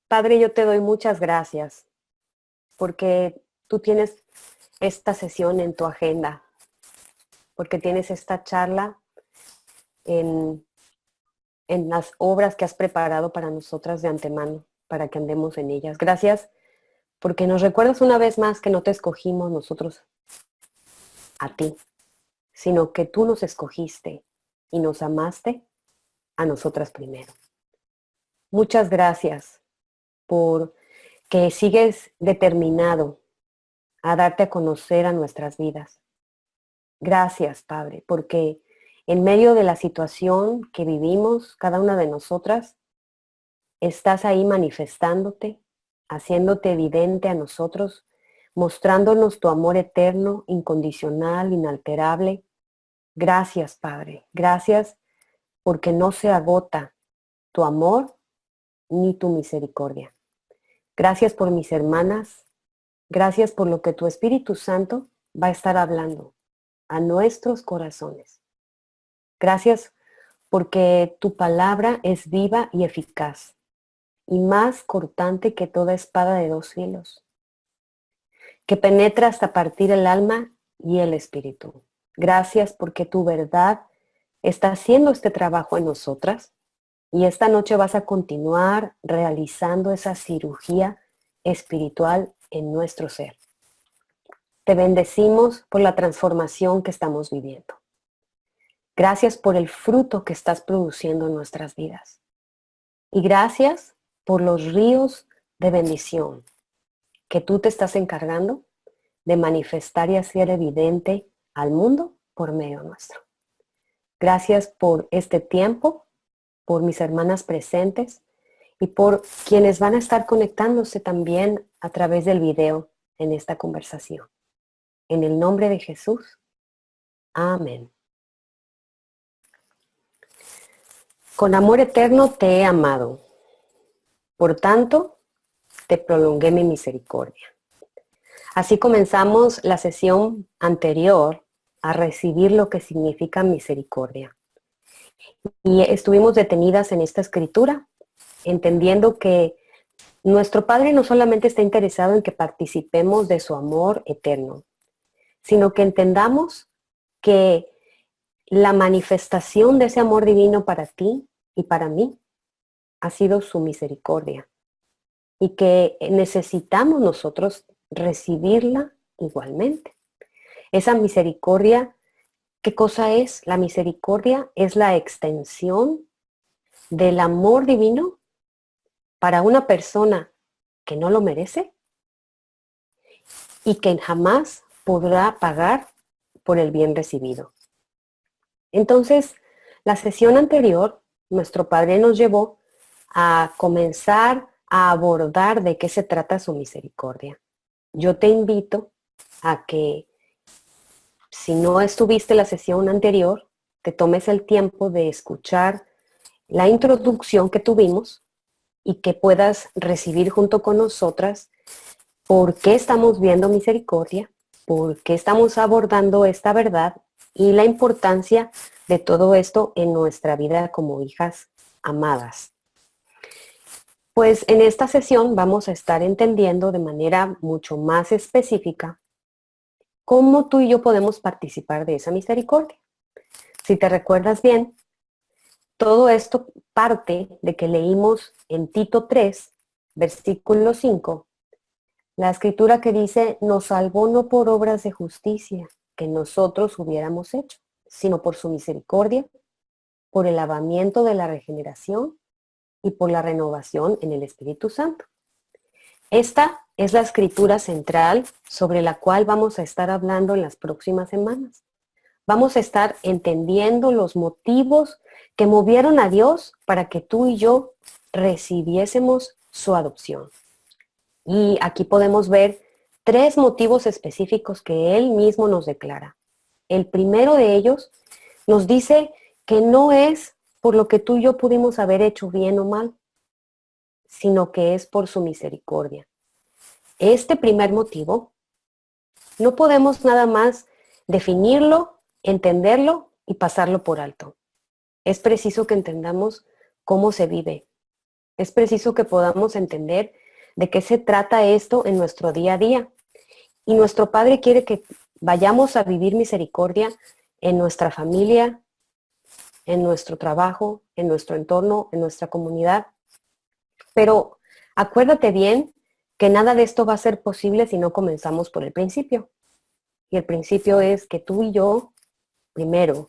Padre, yo te doy muchas gracias porque tú tienes esta sesión en tu agenda, porque tienes esta charla en, en las obras que has preparado para nosotras de antemano, para que andemos en ellas. Gracias porque nos recuerdas una vez más que no te escogimos nosotros a ti, sino que tú nos escogiste y nos amaste a nosotras primero. Muchas gracias por que sigues determinado a darte a conocer a nuestras vidas. Gracias, Padre, porque en medio de la situación que vivimos, cada una de nosotras, estás ahí manifestándote, haciéndote evidente a nosotros, mostrándonos tu amor eterno, incondicional, inalterable. Gracias, Padre. Gracias porque no se agota tu amor ni tu misericordia. Gracias por mis hermanas. Gracias por lo que tu Espíritu Santo va a estar hablando a nuestros corazones. Gracias porque tu palabra es viva y eficaz y más cortante que toda espada de dos filos, que penetra hasta partir el alma y el espíritu. Gracias porque tu verdad está haciendo este trabajo en nosotras y esta noche vas a continuar realizando esa cirugía espiritual en nuestro ser. Te bendecimos por la transformación que estamos viviendo. Gracias por el fruto que estás produciendo en nuestras vidas. Y gracias por los ríos de bendición que tú te estás encargando de manifestar y hacer evidente al mundo por medio nuestro. Gracias por este tiempo, por mis hermanas presentes y por quienes van a estar conectándose también a través del video en esta conversación. En el nombre de Jesús. Amén. Con amor eterno te he amado. Por tanto, te prolongué mi misericordia. Así comenzamos la sesión anterior a recibir lo que significa misericordia. Y estuvimos detenidas en esta escritura, entendiendo que nuestro Padre no solamente está interesado en que participemos de su amor eterno, sino que entendamos que la manifestación de ese amor divino para ti y para mí ha sido su misericordia y que necesitamos nosotros recibirla igualmente. Esa misericordia, ¿qué cosa es? La misericordia es la extensión del amor divino para una persona que no lo merece y que jamás podrá pagar por el bien recibido. Entonces, la sesión anterior, nuestro Padre nos llevó a comenzar a abordar de qué se trata su misericordia. Yo te invito a que, si no estuviste la sesión anterior, te tomes el tiempo de escuchar la introducción que tuvimos y que puedas recibir junto con nosotras por qué estamos viendo misericordia, por qué estamos abordando esta verdad y la importancia de todo esto en nuestra vida como hijas amadas. Pues en esta sesión vamos a estar entendiendo de manera mucho más específica cómo tú y yo podemos participar de esa misericordia. Si te recuerdas bien, todo esto parte de que leímos en Tito 3, versículo 5, la escritura que dice, nos salvó no por obras de justicia que nosotros hubiéramos hecho, sino por su misericordia, por el lavamiento de la regeneración y por la renovación en el Espíritu Santo. Esta es la escritura central sobre la cual vamos a estar hablando en las próximas semanas. Vamos a estar entendiendo los motivos que movieron a Dios para que tú y yo recibiésemos su adopción. Y aquí podemos ver 3 motivos específicos que Él mismo nos declara. El primero de ellos nos dice que no es por lo que tú y yo pudimos haber hecho bien o mal, sino que es por su misericordia. Este primer motivo no podemos nada más definirlo, entenderlo y pasarlo por alto. Es preciso que entendamos cómo se vive Es preciso que podamos entender de qué se trata esto en nuestro día a día. Y nuestro Padre quiere que vayamos a vivir misericordia en nuestra familia, en nuestro trabajo, en nuestro entorno, en nuestra comunidad. Pero acuérdate bien que nada de esto va a ser posible si no comenzamos por el principio. Y el principio es que tú y yo, primero,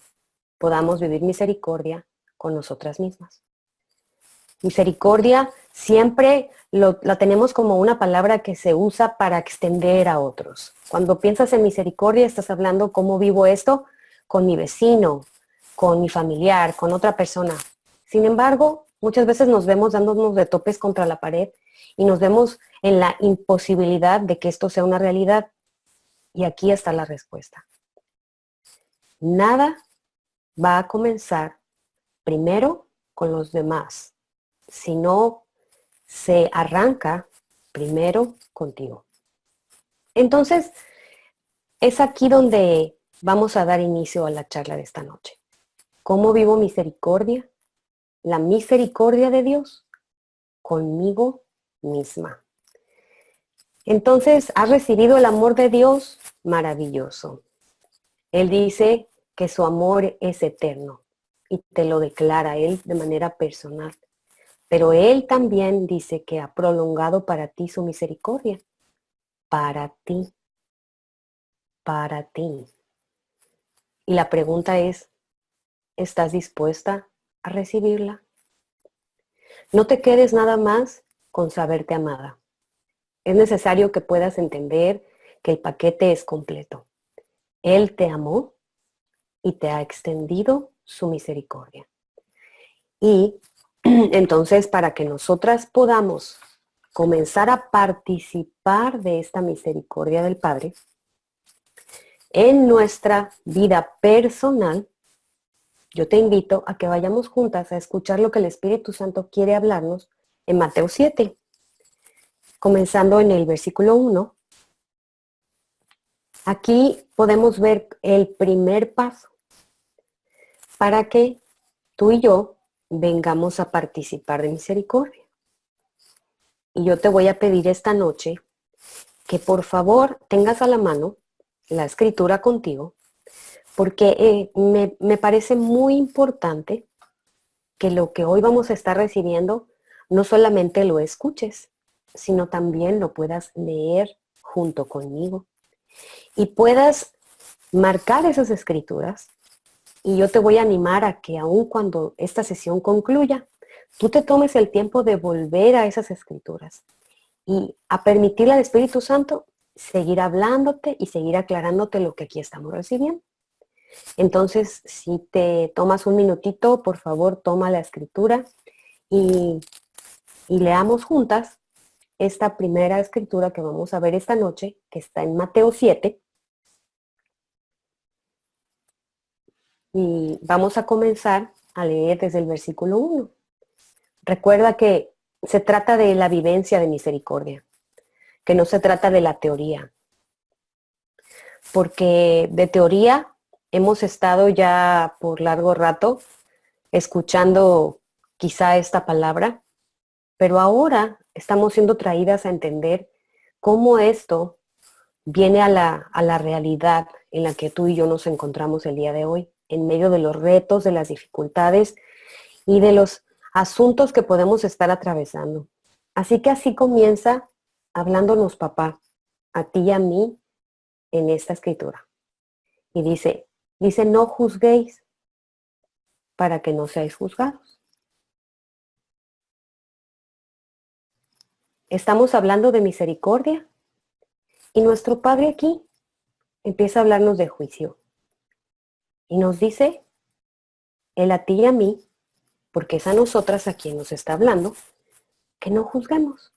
podamos vivir misericordia con nosotras mismas. Misericordia siempre la tenemos como una palabra que se usa para extender a otros. Cuando piensas en misericordia, estás hablando cómo vivo esto con mi vecino, con mi familiar, con otra persona. Sin embargo, muchas veces nos vemos dándonos de topes contra la pared y nos vemos en la imposibilidad de que esto sea una realidad. Y aquí está la respuesta. Nada va a comenzar primero con los demás, sino se arranca primero contigo. Entonces, es aquí donde vamos a dar inicio a la charla de esta noche. ¿Cómo vivo misericordia? La misericordia de Dios conmigo misma. Entonces, ¿has recibido el amor de Dios? Maravilloso. Él dice que su amor es eterno y te lo declara Él de manera personal. Pero Él también dice que ha prolongado para ti su misericordia. Para ti. Para ti. Y la pregunta es, ¿estás dispuesta a recibirla? No te quedes nada más con saberte amada. Es necesario que puedas entender que el paquete es completo. Él te amó y te ha extendido su misericordia. Y entonces, para que nosotras podamos comenzar a participar de esta misericordia del Padre en nuestra vida personal, yo te invito a que vayamos juntas a escuchar lo que el Espíritu Santo quiere hablarnos en Mateo 7, comenzando en el versículo 1. Aquí podemos ver el primer paso para que tú y yo vengamos a participar de misericordia. Y yo te voy a pedir esta noche que por favor tengas a la mano la escritura contigo, porque me parece muy importante que lo que hoy vamos a estar recibiendo no solamente lo escuches, sino también lo puedas leer junto conmigo y puedas marcar esas escrituras. Y yo te voy a animar a que aun cuando esta sesión concluya, tú te tomes el tiempo de volver a esas escrituras y a permitirle al Espíritu Santo seguir hablándote y seguir aclarándote lo que aquí estamos recibiendo. Entonces, si te tomas un minutito, por favor, toma la escritura y leamos juntas esta primera escritura que vamos a ver esta noche, que está en Mateo 7. Y vamos a comenzar a leer desde el versículo 1. Recuerda que se trata de la vivencia de misericordia, que no se trata de la teoría. Porque de teoría hemos estado ya por largo rato escuchando quizá esta palabra, pero ahora estamos siendo traídas a entender cómo esto viene a la realidad en la que tú y yo nos encontramos el día de hoy, en medio de los retos, de las dificultades y de los asuntos que podemos estar atravesando. Así que así comienza hablándonos papá, a ti y a mí, en esta escritura. Y dice, no juzguéis para que no seáis juzgados. Estamos hablando de misericordia y nuestro Padre aquí empieza a hablarnos de juicio. Y nos dice, Él a ti y a mí, porque es a nosotras a quien nos está hablando, que no juzguemos.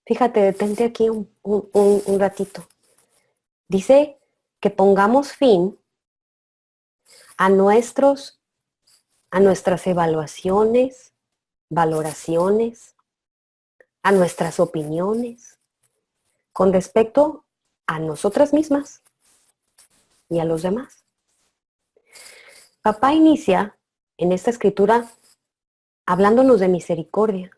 Fíjate, detente aquí un ratito. Dice que pongamos fin a nuestras evaluaciones, valoraciones, a nuestras opiniones con respecto a nosotras mismas y a los demás. Papá inicia en esta escritura hablándonos de misericordia.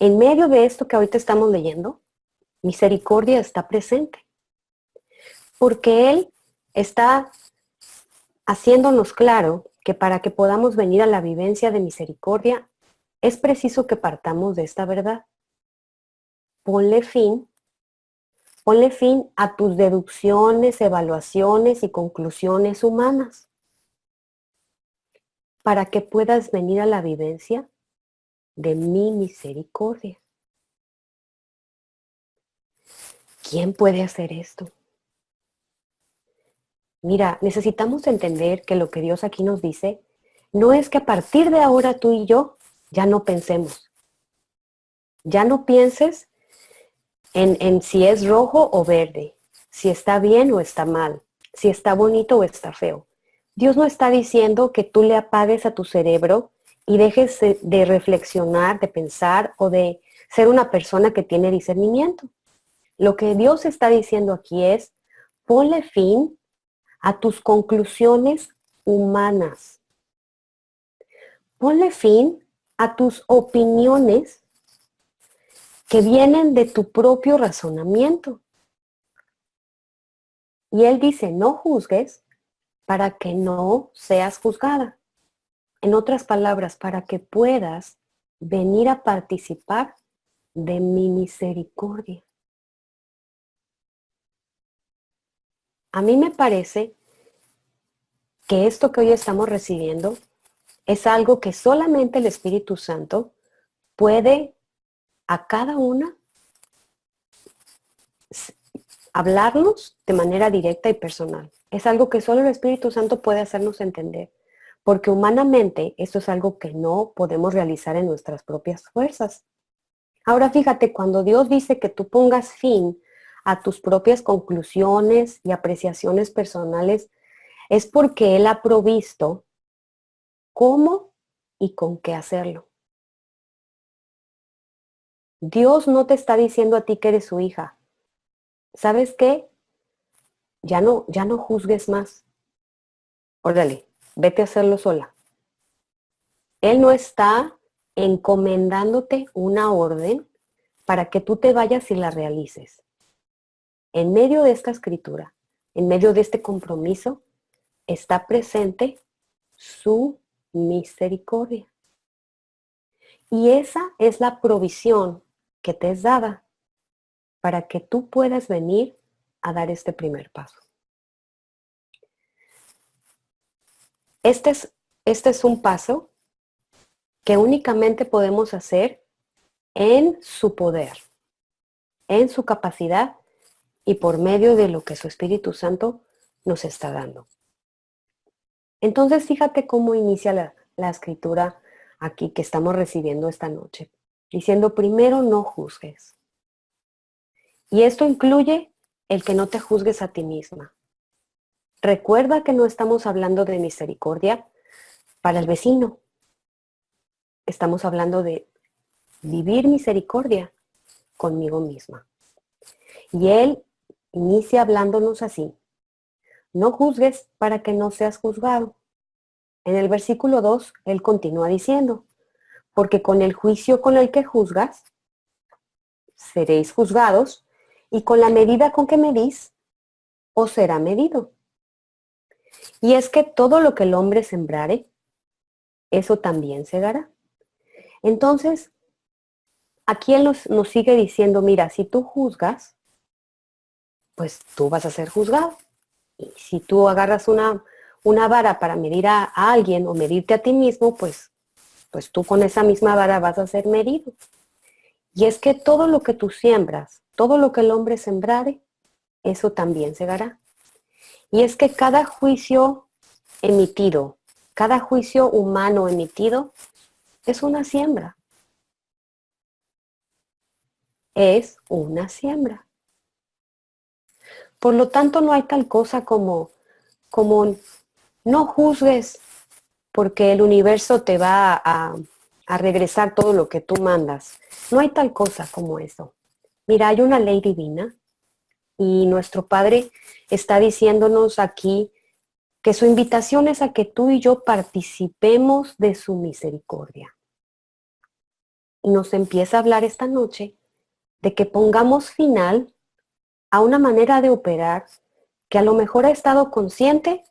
En medio de esto que ahorita estamos leyendo, misericordia está presente, porque Él está haciéndonos claro que para que podamos venir a la vivencia de misericordia, es preciso que partamos de esta verdad. Ponle fin a tus deducciones, evaluaciones y conclusiones humanas, para que puedas venir a la vivencia de mi misericordia. ¿Quién puede hacer esto? Mira, necesitamos entender que lo que Dios aquí nos dice no es que a partir de ahora tú y yo ya no pensemos. Ya no pienses en si es rojo o verde, si está bien o está mal, si está bonito o está feo. Dios no está diciendo que tú le apagues a tu cerebro y dejes de reflexionar, de pensar o de ser una persona que tiene discernimiento. Lo que Dios está diciendo aquí es, ponle fin a tus conclusiones humanas. Ponle fin a tus opiniones que vienen de tu propio razonamiento. Y Él dice, no juzgues para que no seas juzgada. En otras palabras, para que puedas venir a participar de mi misericordia. A mí me parece que esto que hoy estamos recibiendo es algo que solamente el Espíritu Santo puede a cada una hablarnos de manera directa y personal. Es algo que solo el Espíritu Santo puede hacernos entender, porque humanamente esto es algo que no podemos realizar en nuestras propias fuerzas. Ahora fíjate, cuando Dios dice que tú pongas fin a tus propias conclusiones y apreciaciones personales, es porque Él ha provisto cómo y con qué hacerlo. Dios no te está diciendo a ti que eres su hija. ¿Sabes qué? Ya no juzgues más. Órale, vete a hacerlo sola. Él no está encomendándote una orden para que tú te vayas y la realices. En medio de esta escritura, en medio de este compromiso, está presente su misericordia. Y esa es la provisión que te es dada para que tú puedas venir a dar este primer paso. Este es un paso que únicamente podemos hacer en su poder, en su capacidad y por medio de lo que su Espíritu Santo nos está dando. Entonces, fíjate cómo inicia la escritura aquí que estamos recibiendo esta noche, diciendo primero no juzgues. Y esto incluye el que no te juzgues a ti misma. Recuerda que no estamos hablando de misericordia para el vecino. Estamos hablando de vivir misericordia conmigo misma. Y Él inicia hablándonos así. No juzgues para que no seas juzgado. En el versículo 2, Él continúa diciendo, porque con el juicio con el que juzgas, seréis juzgados, y con la medida con que medís, os será medido. Y es que todo lo que el hombre sembrare, eso también segará. Entonces, aquí Él nos sigue diciendo, mira, si tú juzgas, pues tú vas a ser juzgado. Y si tú agarras una vara para medir a alguien o medirte a ti mismo, pues tú con esa misma vara vas a ser medido. Y es que todo lo que tú siembras, todo lo que el hombre sembrare, eso también segará. Y es que cada juicio emitido, cada juicio humano emitido, es una siembra. Es una siembra. Por lo tanto, no hay tal cosa como no juzgues, porque el universo te va a regresar todo lo que tú mandas. No hay tal cosa como eso. Mira, hay una ley divina y nuestro Padre está diciéndonos aquí que su invitación es a que tú y yo participemos de su misericordia. Y nos empieza a hablar esta noche de que pongamos final a una manera de operar que a lo mejor ha estado consciente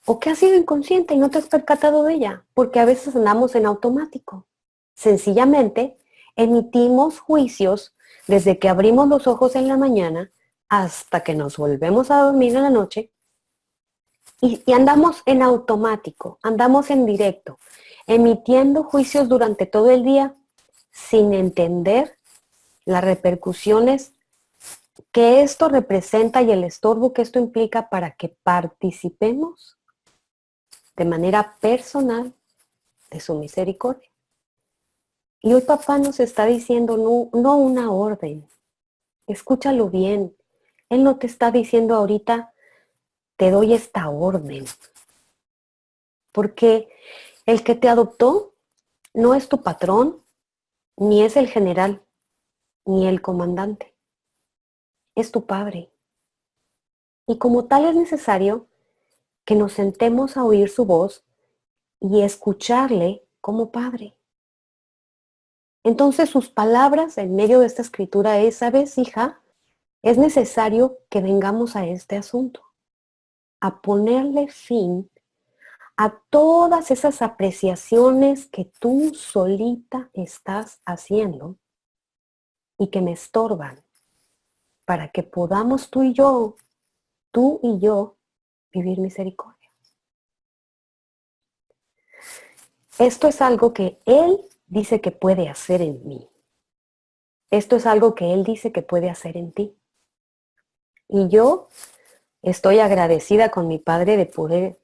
o que ha sido inconsciente y no te has percatado de ella, porque a veces andamos en automático. Sencillamente emitimos juicios desde que abrimos los ojos en la mañana hasta que nos volvemos a dormir en la noche y andamos en automático, andamos en directo, emitiendo juicios durante todo el día sin entender las repercusiones que esto representa y el estorbo que esto implica para que participemos de manera personal de su misericordia. Y hoy papá nos está diciendo no una orden, escúchalo bien. Él no te está diciendo ahorita, te doy esta orden, porque el que te adoptó no es tu patrón, ni es el general, ni el comandante, es tu padre. Y como tal es necesario que nos sentemos a oír su voz y escucharle como padre. Entonces sus palabras en medio de esta escritura es, ¿sabes, hija? Es necesario que vengamos a este asunto, a ponerle fin a todas esas apreciaciones que tú solita estás haciendo y que me estorban, para que podamos tú y yo, vivir misericordia. Esto es algo que Él dice que puede hacer en mí. Esto es algo que Él dice que puede hacer en ti. Y yo estoy agradecida con mi Padre de poder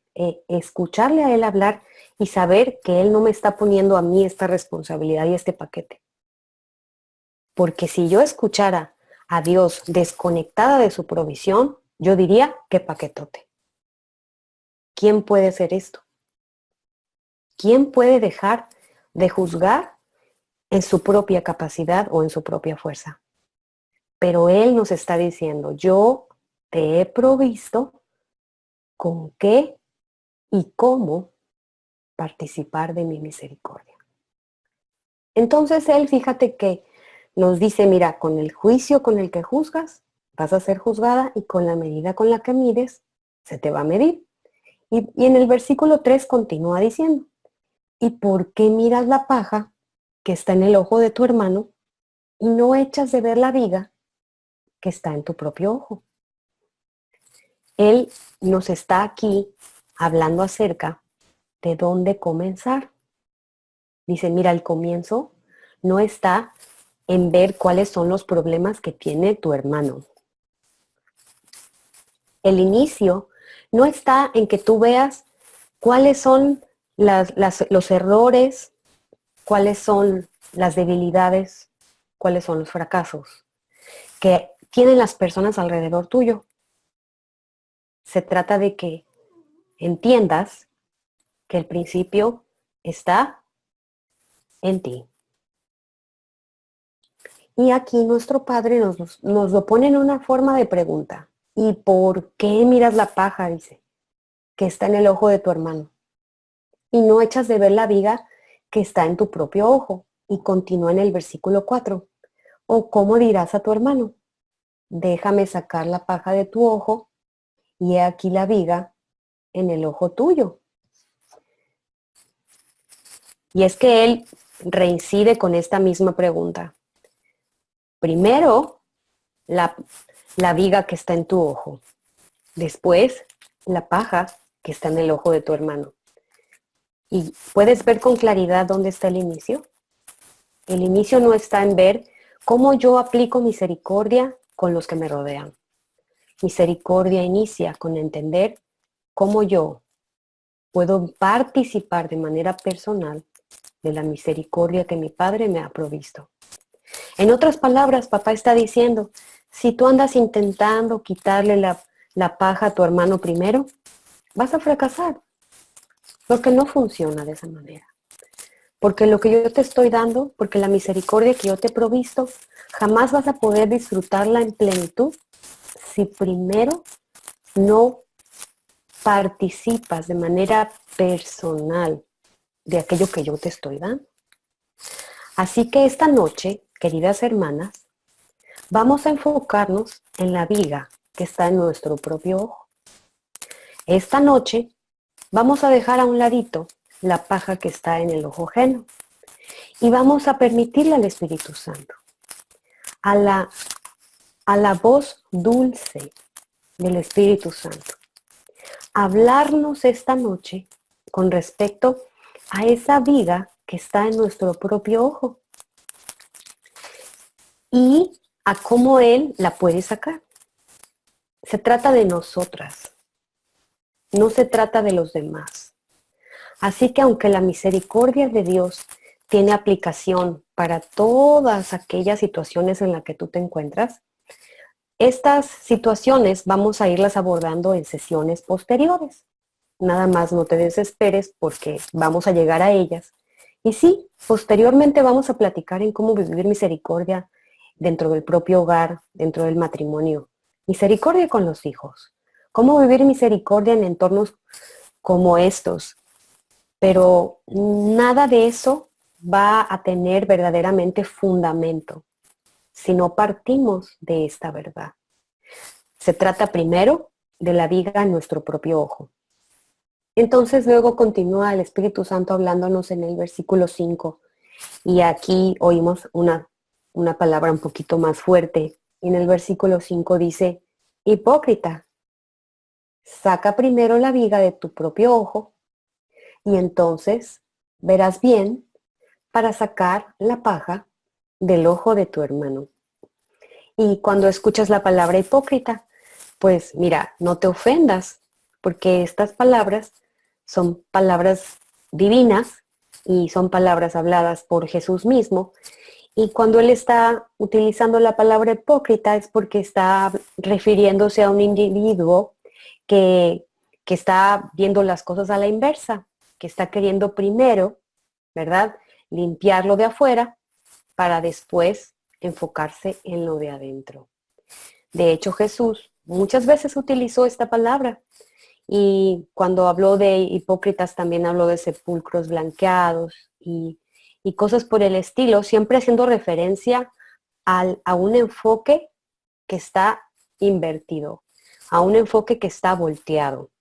escucharle a Él hablar y saber que Él no me está poniendo a mí esta responsabilidad y este paquete. Porque si yo escuchara a Dios desconectada de su provisión, yo diría, qué paquetote. ¿Quién puede hacer esto? ¿Quién puede dejar de juzgar en su propia capacidad o en su propia fuerza? Pero Él nos está diciendo, yo te he provisto con qué y cómo participar de mi misericordia. Entonces Él, fíjate que nos dice, mira, con el juicio con el que juzgas, vas a ser juzgada y con la medida con la que mides, se te va a medir. Y en el versículo 3 continúa diciendo, ¿y por qué miras la paja que está en el ojo de tu hermano y no echas de ver la viga que está en tu propio ojo? Él nos está aquí hablando acerca de dónde comenzar. Dice, mira, el comienzo no está en ver cuáles son los problemas que tiene tu hermano. El inicio no está en que tú veas cuáles son los errores, cuáles son las debilidades, cuáles son los fracasos que tienen las personas alrededor tuyo. Se trata de que entiendas que el principio está en ti. Y aquí nuestro Padre nos lo pone en una forma de pregunta. ¿Y por qué miras la paja, dice, que está en el ojo de tu hermano? Y no echas de ver la viga que está en tu propio ojo. Y continúa en el versículo 4. ¿O cómo dirás a tu hermano? Déjame sacar la paja de tu ojo y he aquí la viga en el ojo tuyo. Y es que él reincide con esta misma pregunta. Primero, la viga que está en tu ojo. Después, la paja que está en el ojo de tu hermano. ¿Y puedes ver con claridad dónde está el inicio? El inicio no está en ver cómo yo aplico misericordia con los que me rodean. Misericordia inicia con entender cómo yo puedo participar de manera personal de la misericordia que mi Padre me ha provisto. En otras palabras, papá está diciendo, si tú andas intentando quitarle la paja a tu hermano primero, vas a fracasar, porque no funciona de esa manera. Porque lo que yo te estoy dando, porque la misericordia que yo te he provisto, jamás vas a poder disfrutarla en plenitud si primero no participas de manera personal de aquello que yo te estoy dando. Así que esta noche, queridas hermanas, vamos a enfocarnos en la viga que está en nuestro propio ojo. Esta noche vamos a dejar a un ladito la paja que está en el ojo ajeno y vamos a permitirle al Espíritu Santo, a la voz dulce del Espíritu Santo, hablarnos esta noche con respecto a esa viga que está en nuestro propio ojo y a cómo Él la puede sacar. Se trata de nosotras, no se trata de los demás. Así que aunque la misericordia de Dios tiene aplicación para todas aquellas situaciones en las que tú te encuentras, estas situaciones vamos a irlas abordando en sesiones posteriores. Nada más no te desesperes porque vamos a llegar a ellas. Y sí, posteriormente vamos a platicar en cómo vivir misericordia dentro del propio hogar, dentro del matrimonio. Misericordia con los hijos. Cómo vivir misericordia en entornos como estos. Pero nada de eso va a tener verdaderamente fundamento si no partimos de esta verdad. Se trata primero de la viga en nuestro propio ojo. Entonces luego continúa el Espíritu Santo hablándonos en el versículo 5 y aquí oímos una palabra un poquito más fuerte. En el versículo 5 dice, hipócrita, saca primero la viga de tu propio ojo y entonces verás bien para sacar la paja del ojo de tu hermano. Y cuando escuchas la palabra hipócrita, pues mira, no te ofendas, porque estas palabras son palabras divinas y son palabras habladas por Jesús mismo. Y cuando Él está utilizando la palabra hipócrita es porque está refiriéndose a un individuo que está viendo las cosas a la inversa, que está queriendo primero, ¿verdad?, limpiarlo de afuera para después enfocarse en lo de adentro. De hecho, Jesús muchas veces utilizó esta palabra y cuando habló de hipócritas también habló de sepulcros blanqueados y cosas por el estilo, siempre haciendo referencia a un enfoque que está invertido, a un enfoque que está volteado,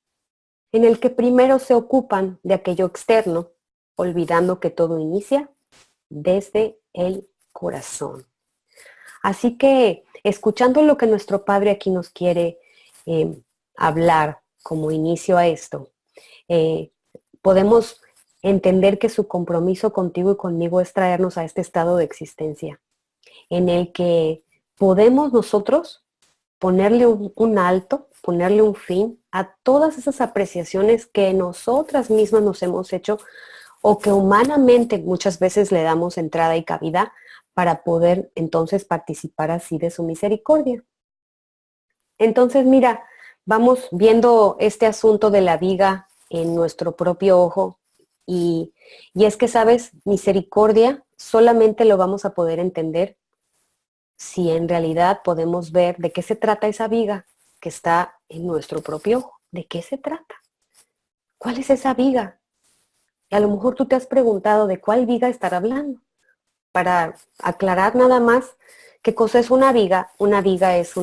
en el que primero se ocupan de aquello externo, olvidando que todo inicia desde el corazón. Así que, escuchando lo que nuestro Padre aquí nos quiere hablar como inicio a esto, podemos entender que su compromiso contigo y conmigo es traernos a este estado de existencia, en el que podemos nosotros ponerle un alto, ponerle un fin a todas esas apreciaciones que nosotras mismas nos hemos hecho o que humanamente muchas veces le damos entrada y cabida para poder entonces participar así de su misericordia. Entonces, mira, vamos viendo este asunto de la viga en nuestro propio ojo y es que, ¿sabes? Misericordia solamente lo vamos a poder entender si en realidad podemos ver de qué se trata esa viga que está en nuestro propio ojo. ¿De qué se trata? ¿Cuál es esa viga? Y a lo mejor tú te has preguntado de cuál viga estar hablando. Para aclarar nada más qué cosa es una viga es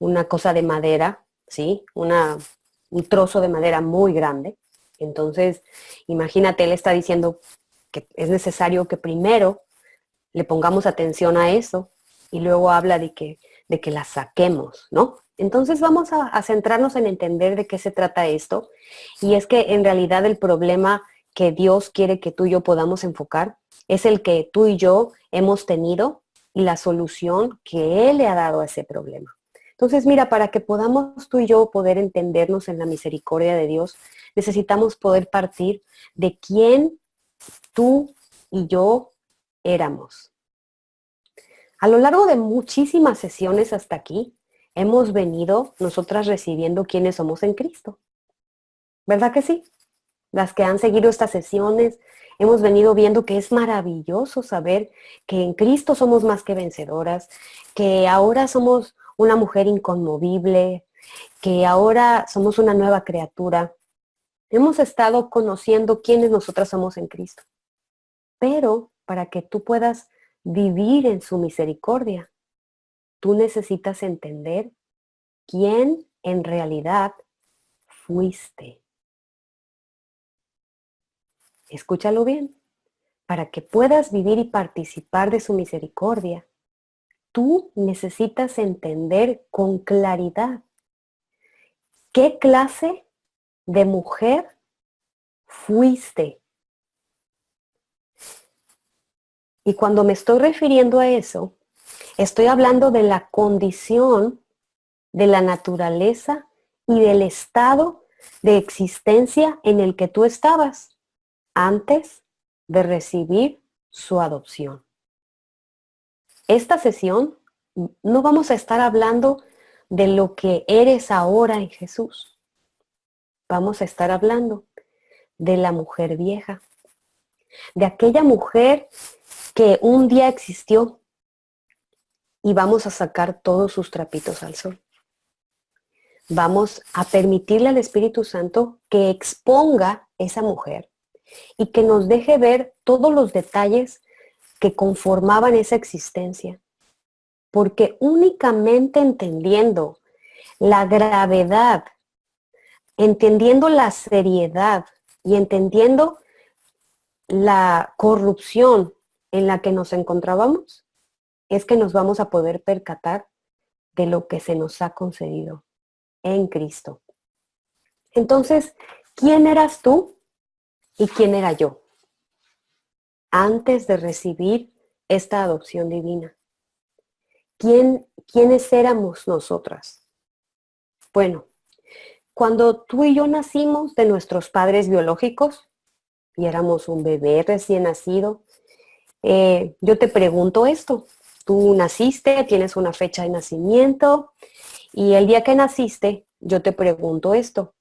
una cosa de madera, ¿sí? Un trozo de madera muy grande. Entonces, imagínate, él está diciendo que es necesario que primero le pongamos atención a eso y luego habla de que la saquemos, ¿no? Entonces vamos a centrarnos en entender de qué se trata esto. Y es que en realidad el problema que Dios quiere que tú y yo podamos enfocar es el que tú y yo hemos tenido y la solución que Él le ha dado a ese problema. Entonces, mira, para que podamos tú y yo poder entendernos en la misericordia de Dios, necesitamos poder partir de quién tú y yo éramos. A lo largo de muchísimas sesiones hasta aquí, hemos venido nosotras recibiendo quiénes somos en Cristo. ¿Verdad que sí? Las que han seguido estas sesiones, hemos venido viendo que es maravilloso saber que en Cristo somos más que vencedoras, que ahora somos una mujer inconmovible, que ahora somos una nueva criatura. Hemos estado conociendo quiénes nosotras somos en Cristo. Pero para que tú puedas vivir en su misericordia, tú necesitas entender quién en realidad fuiste. Escúchalo bien. Para que puedas vivir y participar de su misericordia, tú necesitas entender con claridad qué clase de mujer fuiste. Y cuando me estoy refiriendo a eso, estoy hablando de la condición, de la naturaleza y del estado de existencia en el que tú estabas antes de recibir su adopción. Esta sesión no vamos a estar hablando de lo que eres ahora en Jesús. Vamos a estar hablando de la mujer vieja, de aquella mujer que un día existió y vamos a sacar todos sus trapitos al sol. Vamos a permitirle al Espíritu Santo que exponga esa mujer y que nos deje ver todos los detalles que conformaban esa existencia. Porque únicamente entendiendo la gravedad, entendiendo la seriedad y entendiendo la corrupción en la que nos encontrábamos, es que nos vamos a poder percatar de lo que se nos ha concedido en Cristo. Entonces, ¿quién eras tú y quién era yo antes de recibir esta adopción divina? ¿Quiénes éramos nosotras? Bueno, cuando tú y yo nacimos de nuestros padres biológicos y éramos un bebé recién nacido, yo te pregunto esto. Tú naciste, tienes una fecha de nacimiento y el día que naciste, yo te pregunto esto.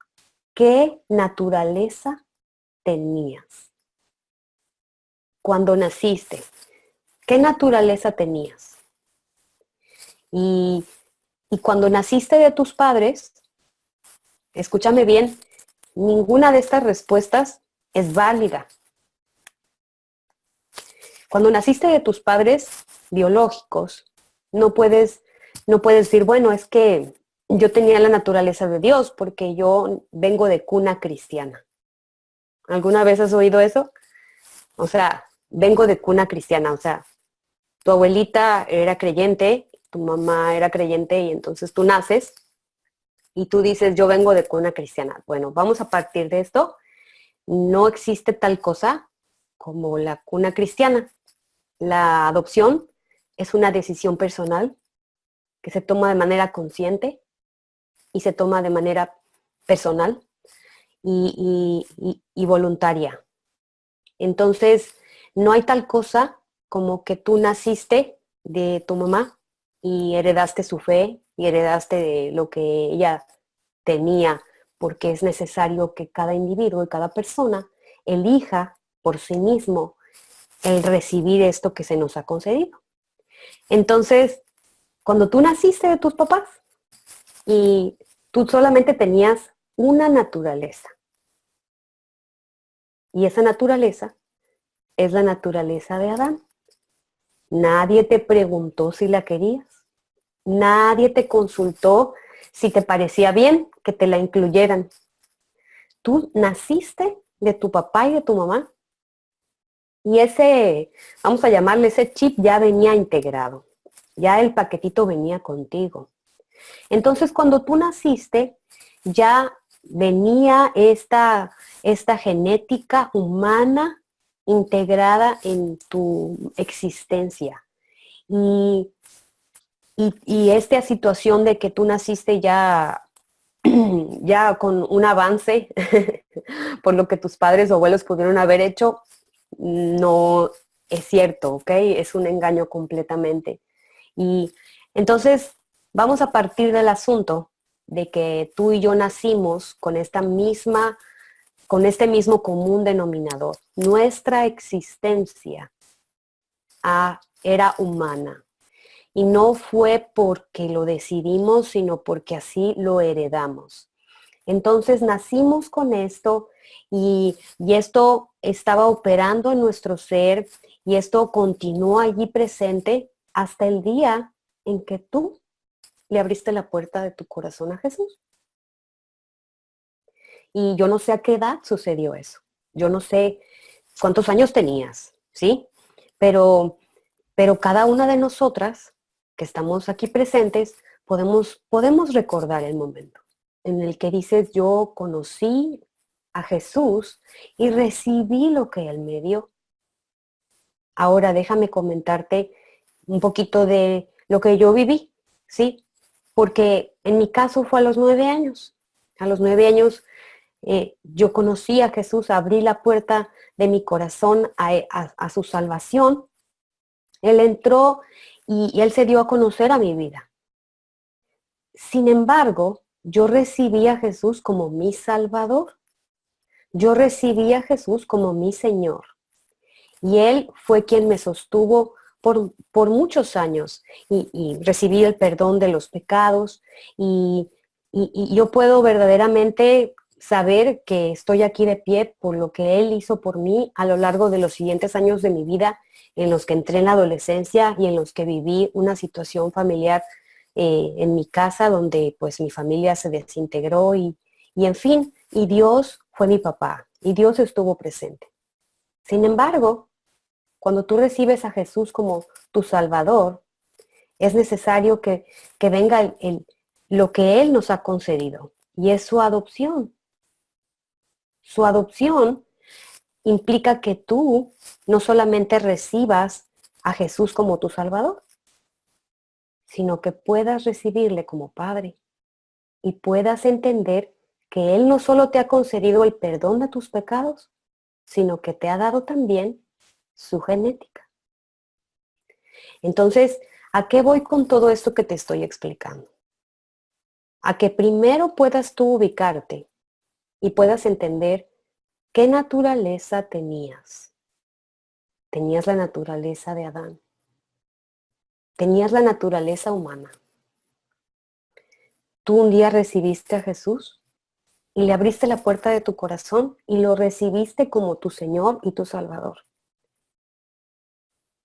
¿Qué naturaleza tenías? Cuando naciste, ¿qué naturaleza tenías? Y cuando naciste de tus padres, escúchame bien, ninguna de estas respuestas es válida. Cuando naciste de tus padres biológicos, no puedes decir, bueno, es que yo tenía la naturaleza de Dios porque yo vengo de cuna cristiana. ¿Alguna vez has oído eso? O sea, vengo de cuna cristiana, o sea, tu abuelita era creyente, tu mamá era creyente y entonces tú naces y tú dices, yo vengo de cuna cristiana. Bueno, vamos a partir de esto. No existe tal cosa como la cuna cristiana. La adopción es una decisión personal que se toma de manera consciente y se toma de manera personal y voluntaria. Entonces, no hay tal cosa como que tú naciste de tu mamá y heredaste su fe y heredaste de lo que ella tenía, porque es necesario que cada individuo y cada persona elija por sí mismo el recibir esto que se nos ha concedido. Entonces, cuando tú naciste de tus papás y tú solamente tenías una naturaleza, y esa naturaleza es la naturaleza de Adán. Nadie te preguntó si la querías. Nadie te consultó si te parecía bien que te la incluyeran. Tú naciste de tu papá y de tu mamá. Y ese, vamos a llamarle ese chip, ya venía integrado. Ya el paquetito venía contigo. Entonces, cuando tú naciste, ya venía esta genética humana integrada en tu existencia. Y esta situación de que tú naciste ya, ya con un avance por lo que tus padres o abuelos pudieron haber hecho, no es cierto, ¿ok? Es un engaño completamente. Y entonces vamos a partir del asunto de que tú y yo nacimos con con este mismo común denominador. Nuestra existencia era humana. y no fue porque lo decidimos, sino porque así lo heredamos. Entonces nacimos con esto y esto estaba operando en nuestro ser y esto continuó allí presente hasta el día en que tú le abriste la puerta de tu corazón a Jesús. Y yo no sé a qué edad sucedió eso. Yo no sé cuántos años tenías, ¿sí? Pero, pero cada una de nosotras que estamos aquí presentes podemos recordar el momento en el que dices, yo conocí a Jesús y recibí lo que Él me dio. Ahora déjame comentarte un poquito de lo que yo viví, ¿sí? Porque en mi caso fue a los 9 años. A los 9 años yo conocí a Jesús, abrí la puerta de mi corazón a su salvación. Él entró y Él se dio a conocer a mi vida. Sin embargo, yo recibí a Jesús como mi Salvador. Yo recibí a Jesús como mi Señor. Y Él fue quien me sostuvo por muchos años y recibí el perdón de los pecados y yo puedo verdaderamente saber que estoy aquí de pie por lo que Él hizo por mí a lo largo de los siguientes años de mi vida, en los que entré en la adolescencia y en los que viví una situación familiar en mi casa donde pues mi familia se desintegró y en fin, y Dios fue mi papá y Dios estuvo presente. Sin embargo, cuando tú recibes a Jesús como tu Salvador, es necesario que venga lo que Él nos ha concedido, y es su adopción. Su adopción implica que tú no solamente recibas a Jesús como tu Salvador, sino que puedas recibirle como Padre y puedas entender que Él no solo te ha concedido el perdón de tus pecados, sino que te ha dado también su genética. Entonces, ¿a qué voy con todo esto que te estoy explicando? A que primero puedas tú ubicarte y puedas entender qué naturaleza tenías. Tenías la naturaleza de Adán. Tenías la naturaleza humana. Tú un día recibiste a Jesús y le abriste la puerta de tu corazón y lo recibiste como tu Señor y tu Salvador.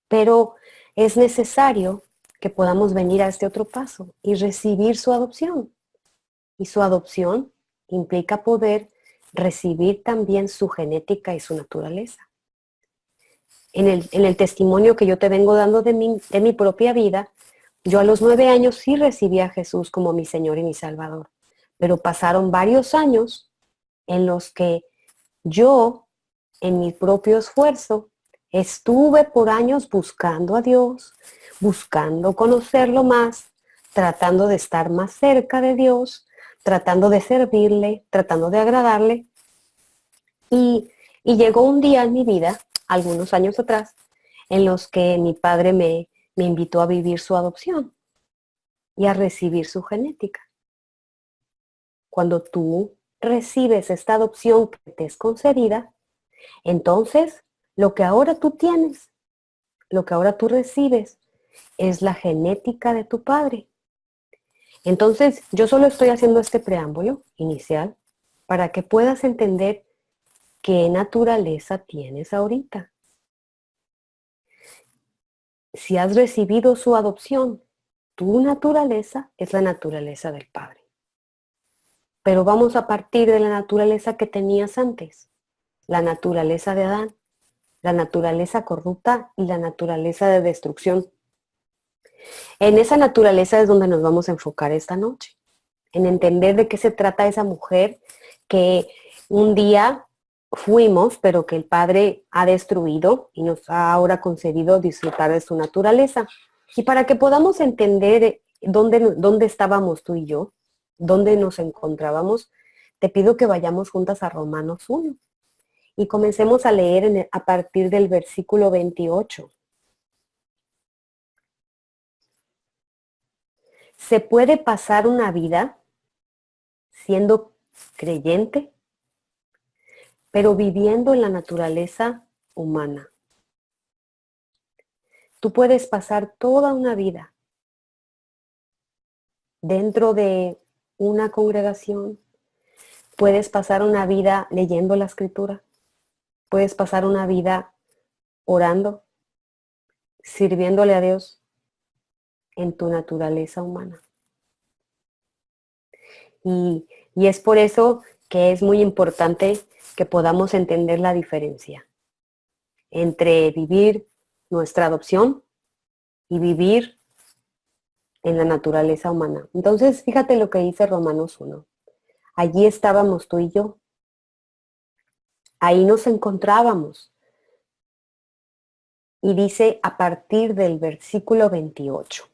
Pero es necesario que podamos venir a este otro paso y recibir su adopción. Y su adopción implica poder recibir también su genética y su naturaleza. En el testimonio que yo te vengo dando de mi propia vida, yo a los 9 años sí recibí a Jesús como mi Señor y mi Salvador, pero pasaron varios años en los que yo, en mi propio esfuerzo, estuve por años buscando a Dios, buscando conocerlo más, tratando de estar más cerca de Dios, tratando de servirle, tratando de agradarle. Y llegó un día en mi vida, algunos años atrás, en los que mi padre me invitó a vivir su adopción y a recibir su genética. Cuando tú recibes esta adopción que te es concedida, entonces lo que ahora tú tienes, lo que ahora tú recibes, es la genética de tu padre. Entonces, yo solo estoy haciendo este preámbulo inicial para que puedas entender qué naturaleza tienes ahorita. Si has recibido su adopción, tu naturaleza es la naturaleza del Padre. Pero vamos a partir de la naturaleza que tenías antes, la naturaleza de Adán, la naturaleza corrupta y la naturaleza de destrucción. En esa naturaleza es donde nos vamos a enfocar esta noche, en entender de qué se trata esa mujer que un día fuimos, pero que el Padre ha destruido y nos ha ahora concedido disfrutar de su naturaleza. Y para que podamos entender dónde estábamos tú y yo, dónde nos encontrábamos, te pido que vayamos juntas a Romanos 1 y comencemos a leer a partir del versículo 28. ¿Se puede pasar una vida siendo creyente, pero viviendo en la naturaleza humana? Tú puedes pasar toda una vida dentro de una congregación. Puedes pasar una vida leyendo la escritura. Puedes pasar una vida orando, sirviéndole a Dios en tu naturaleza humana. Y es por eso que es muy importante que podamos entender la diferencia entre vivir nuestra adopción y vivir en la naturaleza humana. Entonces, fíjate lo que dice Romanos 1. Allí estábamos tú y yo. Ahí nos encontrábamos. Y dice a partir del versículo 28.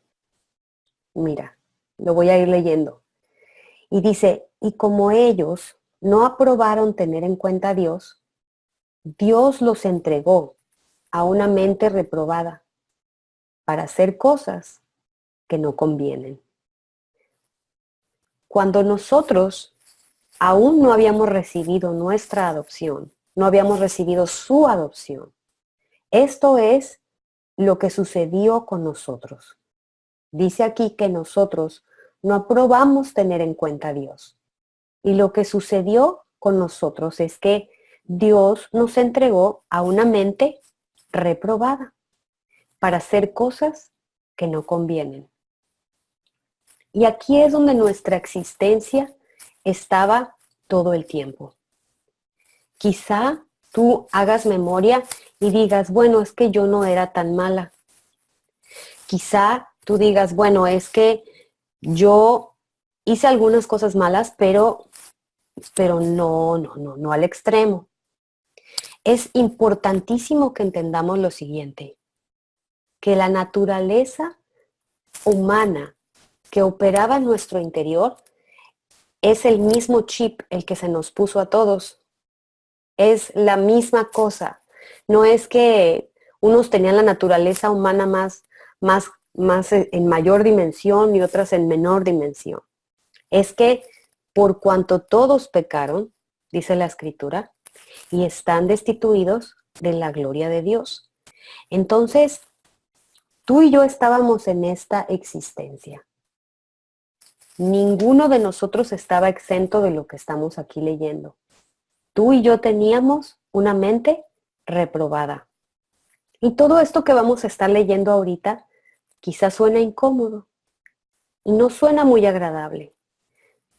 Mira, lo voy a ir leyendo. Y dice, y como ellos no aprobaron tener en cuenta a Dios, Dios los entregó a una mente reprobada para hacer cosas que no convienen. Cuando nosotros aún no habíamos recibido nuestra adopción, no habíamos recibido su adopción, esto es lo que sucedió con nosotros. Dice aquí que nosotros no aprobamos tener en cuenta a Dios. Y lo que sucedió con nosotros es que Dios nos entregó a una mente reprobada para hacer cosas que no convienen. Y aquí es donde nuestra existencia estaba todo el tiempo. Quizá tú hagas memoria y digas, bueno, es que yo no era tan mala. Quizá tú digas, bueno, es que yo hice algunas cosas malas, pero no al extremo. Es importantísimo que entendamos lo siguiente, que la naturaleza humana que operaba en nuestro interior es el mismo chip el que se nos puso a todos. Es la misma cosa. No es que unos tenían la naturaleza humana más en mayor dimensión y otras en menor dimensión. Es que por cuanto todos pecaron, dice la Escritura, y están destituidos de la gloria de Dios. Entonces, tú y yo estábamos en esta existencia. Ninguno de nosotros estaba exento de lo que estamos aquí leyendo. Tú y yo teníamos una mente reprobada. Y todo esto que vamos a estar leyendo ahorita quizás suena incómodo y no suena muy agradable.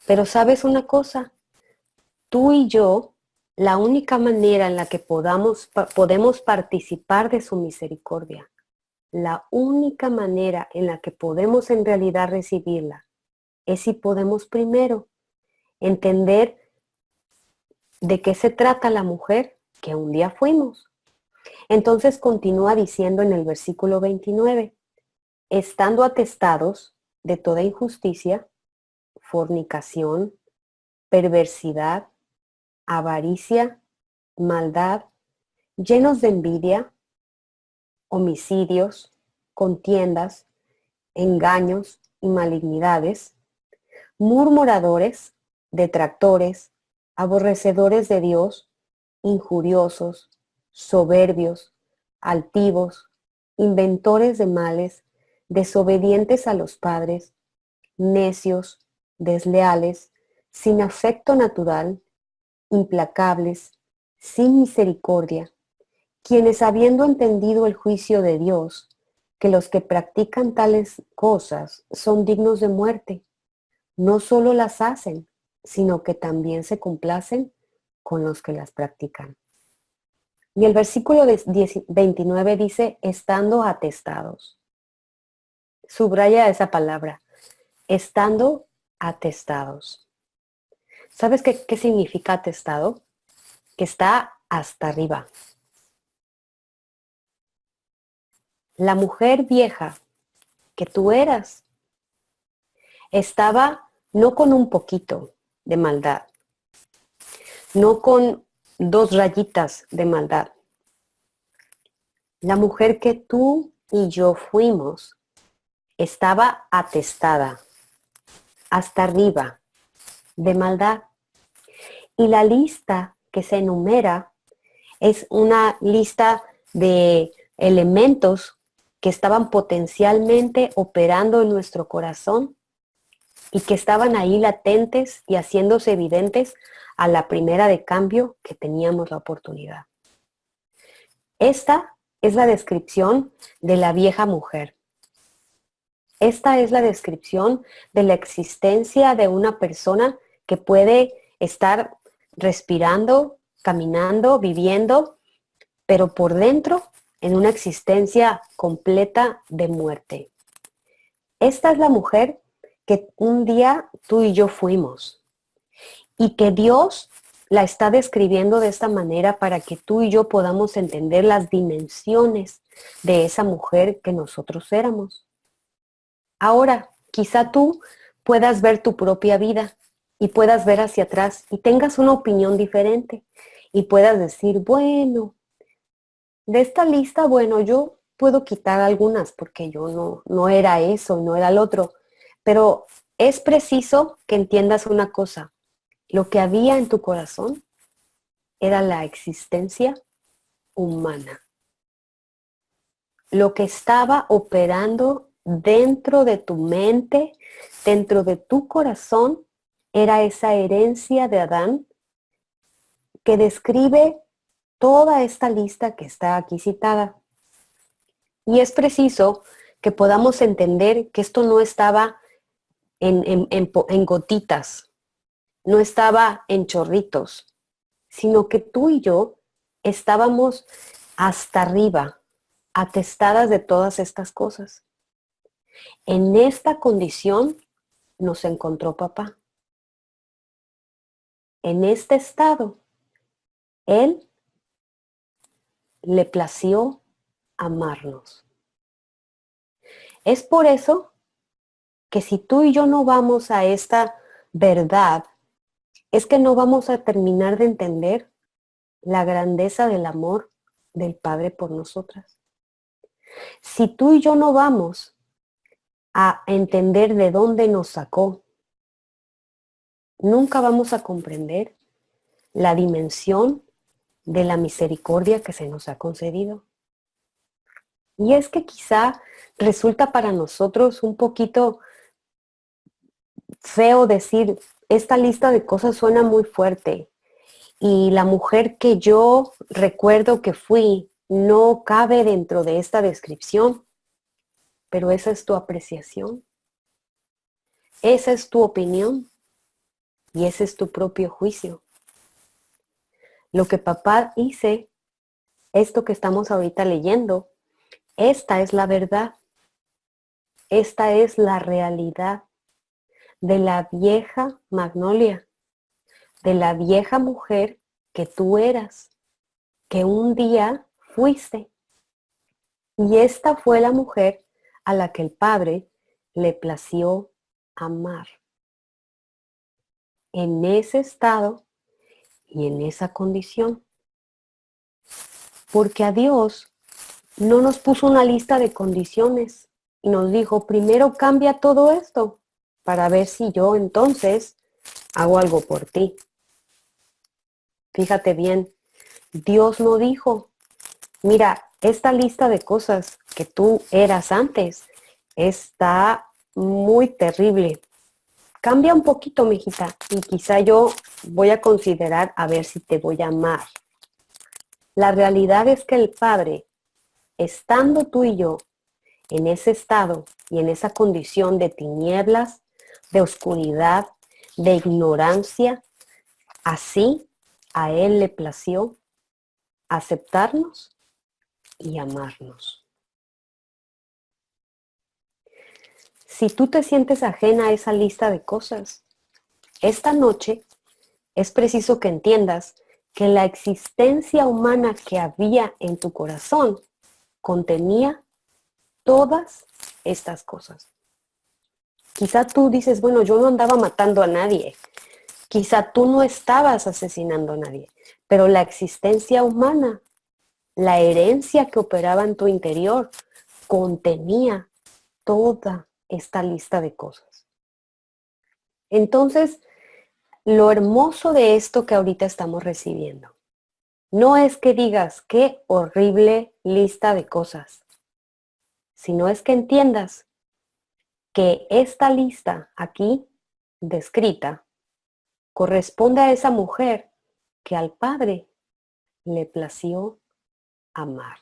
Pero ¿sabes una cosa? Tú y yo, la única manera en la que podemos participar de su misericordia, la única manera en la que podemos en realidad recibirla, es si podemos primero entender de qué se trata la mujer que un día fuimos. Entonces continúa diciendo en el versículo 29, estando atestados de toda injusticia, fornicación, perversidad, avaricia, maldad, llenos de envidia, homicidios, contiendas, engaños y malignidades, murmuradores, detractores, aborrecedores de Dios, injuriosos, soberbios, altivos, inventores de males, desobedientes a los padres, necios, desleales, sin afecto natural, implacables, sin misericordia, quienes habiendo entendido el juicio de Dios, que los que practican tales cosas son dignos de muerte, no solo las hacen, sino que también se complacen con los que las practican. Y el versículo 29 dice, estando atestados. Subraya esa palabra, estando atestados. ¿Sabes qué significa atestado? Que está hasta arriba. La mujer vieja que tú eras estaba no con un poquito de maldad, no con 2 rayitas de maldad. La mujer que tú y yo fuimos estaba atestada hasta arriba de maldad. Y la lista que se enumera es una lista de elementos que estaban potencialmente operando en nuestro corazón y que estaban ahí latentes y haciéndose evidentes a la primera de cambio que teníamos la oportunidad. Esta es la descripción de la vieja mujer. Esta es la descripción de la existencia de una persona que puede estar respirando, caminando, viviendo, pero por dentro en una existencia completa de muerte. Esta es la mujer que un día tú y yo fuimos y que Dios la está describiendo de esta manera para que tú y yo podamos entender las dimensiones de esa mujer que nosotros éramos. Ahora, quizá tú puedas ver tu propia vida y puedas ver hacia atrás y tengas una opinión diferente y puedas decir, bueno, de esta lista, bueno, yo puedo quitar algunas porque yo no era eso, no era el otro, pero es preciso que entiendas una cosa. Lo que había en tu corazón era la existencia humana. Lo que estaba operando dentro de tu mente, dentro de tu corazón, era esa herencia de Adán que describe toda esta lista que está aquí citada. Y es preciso que podamos entender que esto no estaba en gotitas, no estaba en chorritos, sino que tú y yo estábamos hasta arriba, atestadas de todas estas cosas. En esta condición nos encontró papá. En este estado, él le plació amarnos. Es por eso que si tú y yo no vamos a esta verdad, es que no vamos a terminar de entender la grandeza del amor del Padre por nosotras. Si tú y yo no vamos a entender de dónde nos sacó, nunca vamos a comprender la dimensión de la misericordia que se nos ha concedido. Y es que quizá resulta para nosotros un poquito feo decir, esta lista de cosas suena muy fuerte y la mujer que yo recuerdo que fui no cabe dentro de esta descripción, pero esa es tu apreciación, esa es tu opinión y ese es tu propio juicio. Lo que papá dice, esto que estamos ahorita leyendo, esta es la verdad, esta es la realidad de la vieja Magnolia, de la vieja mujer que tú eras, que un día fuiste. Y esta fue la mujer a la que el Padre le plació amar. En ese estado y en esa condición. Porque a Dios no nos puso una lista de condiciones y nos dijo, primero cambia todo esto para ver si yo entonces hago algo por ti. Fíjate bien, Dios no dijo, mira, esta lista de cosas que tú eras antes está muy terrible. Cambia un poquito, mijita, y quizá yo voy a considerar a ver si te voy a amar. La realidad es que el Padre, estando tú y yo en ese estado y en esa condición de tinieblas, de oscuridad, de ignorancia, así a Él le plació aceptarnos y amarnos. Si tú te sientes ajena a esa lista de cosas, esta noche es preciso que entiendas que la existencia humana que había en tu corazón contenía todas estas cosas. Quizá tú dices, bueno, yo no andaba matando a nadie. Quizá tú no estabas asesinando a nadie. Pero la existencia humana, la herencia que operaba en tu interior, contenía toda esta lista de cosas. Entonces, lo hermoso de esto que ahorita estamos recibiendo, no es que digas qué horrible lista de cosas, sino es que entiendas que esta lista aquí descrita corresponde a esa mujer que al Padre le plació amar.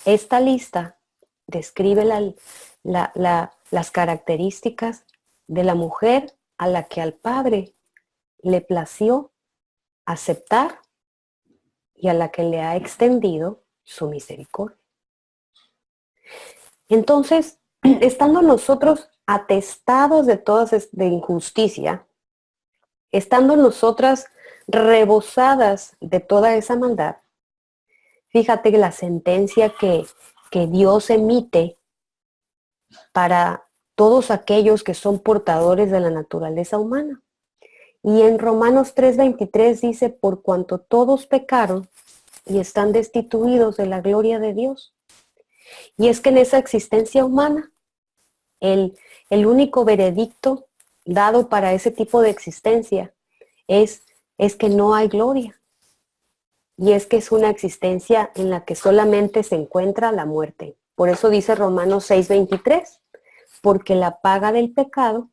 Esta lista describe las características de la mujer a la que al Padre le plació aceptar y a la que le ha extendido su misericordia. Entonces, estando nosotros atestados de de injusticia, estando nosotras rebosadas de toda esa maldad, fíjate que la sentencia que Dios emite para todos aquellos que son portadores de la naturaleza humana. Y en Romanos 3:23 dice, por cuanto todos pecaron y están destituidos de la gloria de Dios. Y es que en esa existencia humana, el único veredicto dado para ese tipo de existencia es que no hay gloria. Y es que es una existencia en la que solamente se encuentra la muerte. Por eso dice Romanos 6:23, porque la paga del pecado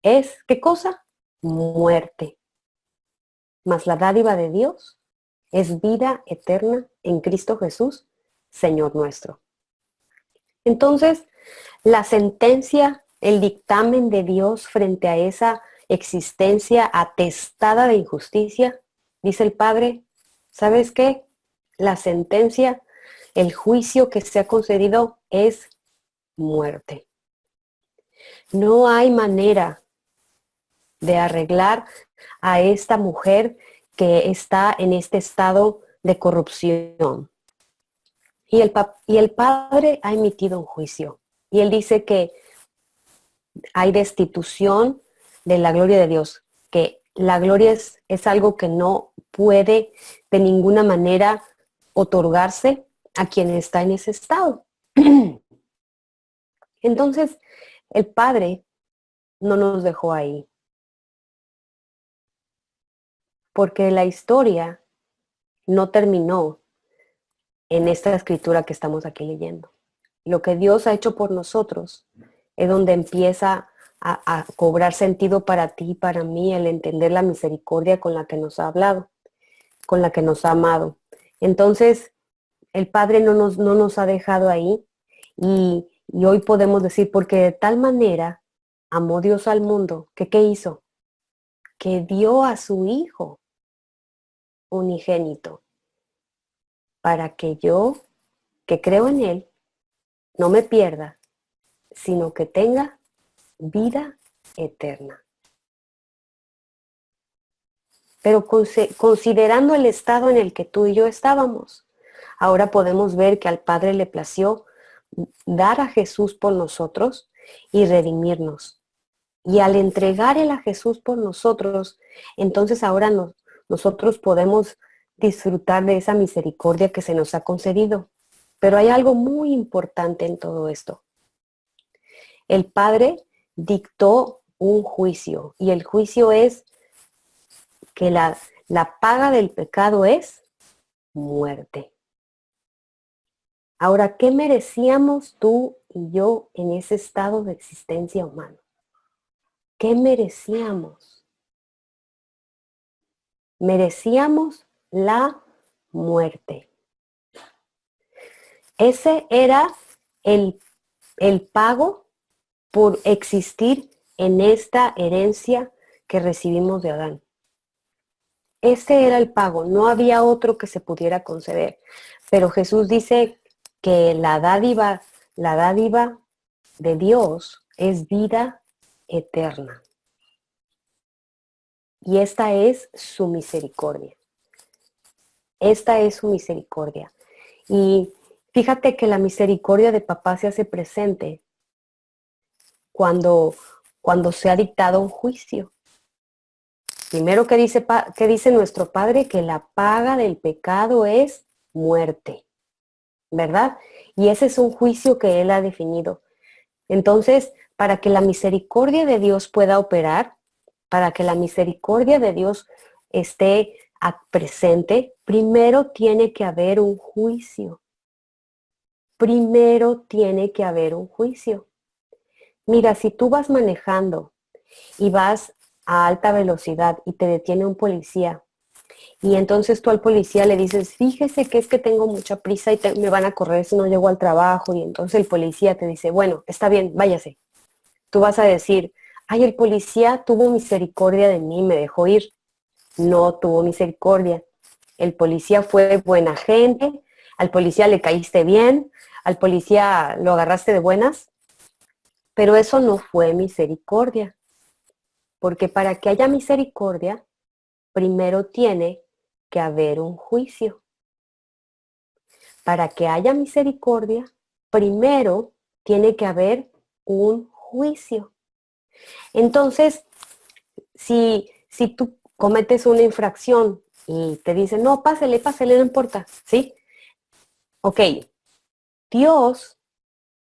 es, ¿qué cosa? Muerte. Mas la dádiva de Dios es vida eterna en Cristo Jesús, Señor nuestro. Entonces, la sentencia, el dictamen de Dios frente a esa existencia atestada de injusticia, dice el Padre, ¿sabes qué? La sentencia, el juicio que se ha concedido es muerte. No hay manera de arreglar a esta mujer que está en este estado de corrupción. Y el Padre ha emitido un juicio. Y Él dice que hay destitución de la gloria de Dios, que la gloria es algo que no puede de ninguna manera otorgarse a quien está en ese estado. Entonces, el Padre no nos dejó ahí, porque la historia no terminó en esta escritura que estamos aquí leyendo. Lo que Dios ha hecho por nosotros es donde empieza a cobrar sentido para ti y para mí el entender la misericordia con la que nos ha hablado, con la que nos ha amado. Entonces, el Padre no nos ha dejado ahí y hoy podemos decir, porque de tal manera amó Dios al mundo, que ¿qué hizo? Que dio a su Hijo unigénito, para que yo, que creo en Él, no me pierda, sino que tenga vida eterna. Pero considerando el estado en el que tú y yo estábamos, ahora podemos ver que al Padre le plació dar a Jesús por nosotros y redimirnos. Y al entregar a Jesús por nosotros, entonces ahora nosotros podemos disfrutar de esa misericordia que se nos ha concedido. Pero hay algo muy importante en todo esto. El Padre dictó un juicio y el juicio es que la paga del pecado es muerte. Ahora, ¿qué merecíamos tú y yo en ese estado de existencia humana? ¿Qué merecíamos? Merecíamos la muerte. Ese era el pago por existir en esta herencia que recibimos de Adán. Ese era el pago, no había otro que se pudiera conceder. Pero Jesús dice que la dádiva de Dios es vida eterna. Y esta es su misericordia. Esta es su misericordia. Y fíjate que la misericordia de papá se hace presente cuando se ha dictado un juicio. Primero que dice nuestro Padre, que la paga del pecado es muerte, ¿verdad? Y ese es un juicio que Él ha definido. Entonces, para que la misericordia de Dios pueda operar, para que la misericordia de Dios esté presente, primero tiene que haber un juicio. Primero tiene que haber un juicio. Mira, si tú vas manejando y vas a alta velocidad y te detiene un policía, y entonces tú al policía le dices, fíjese que es que tengo mucha prisa y me van a correr si no llego al trabajo, y entonces el policía te dice, bueno, está bien, váyase. Tú vas a decir, ay, el policía tuvo misericordia de mí, me dejó ir. No tuvo misericordia. El policía fue buena gente, al policía le caíste bien, al policía lo agarraste de buenas, pero eso no fue misericordia, porque para que haya misericordia, primero tiene que haber un juicio. Para que haya misericordia, primero tiene que haber un juicio. Entonces, si tú cometes una infracción y te dicen, no, pásele, pásele, no importa, ¿sí? Ok, Dios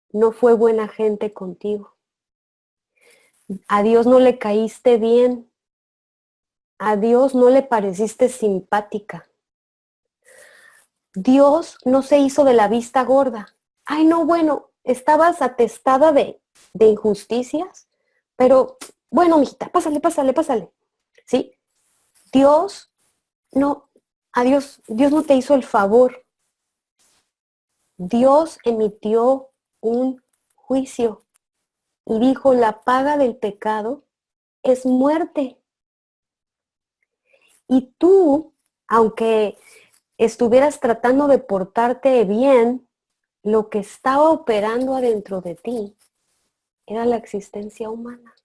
no fue buena gente contigo. A Dios no le caíste bien. A Dios no le pareciste simpática. Dios no se hizo de la vista gorda. Ay, no, bueno, estabas atestada de injusticias, pero bueno, mijita, pásale, pásale, pásale. ¿Sí? Dios no, Dios no te hizo el favor. Dios emitió un juicio y dijo, la paga del pecado es muerte. Y tú, aunque estuvieras tratando de portarte bien, lo que estaba operando adentro de ti era la existencia humana.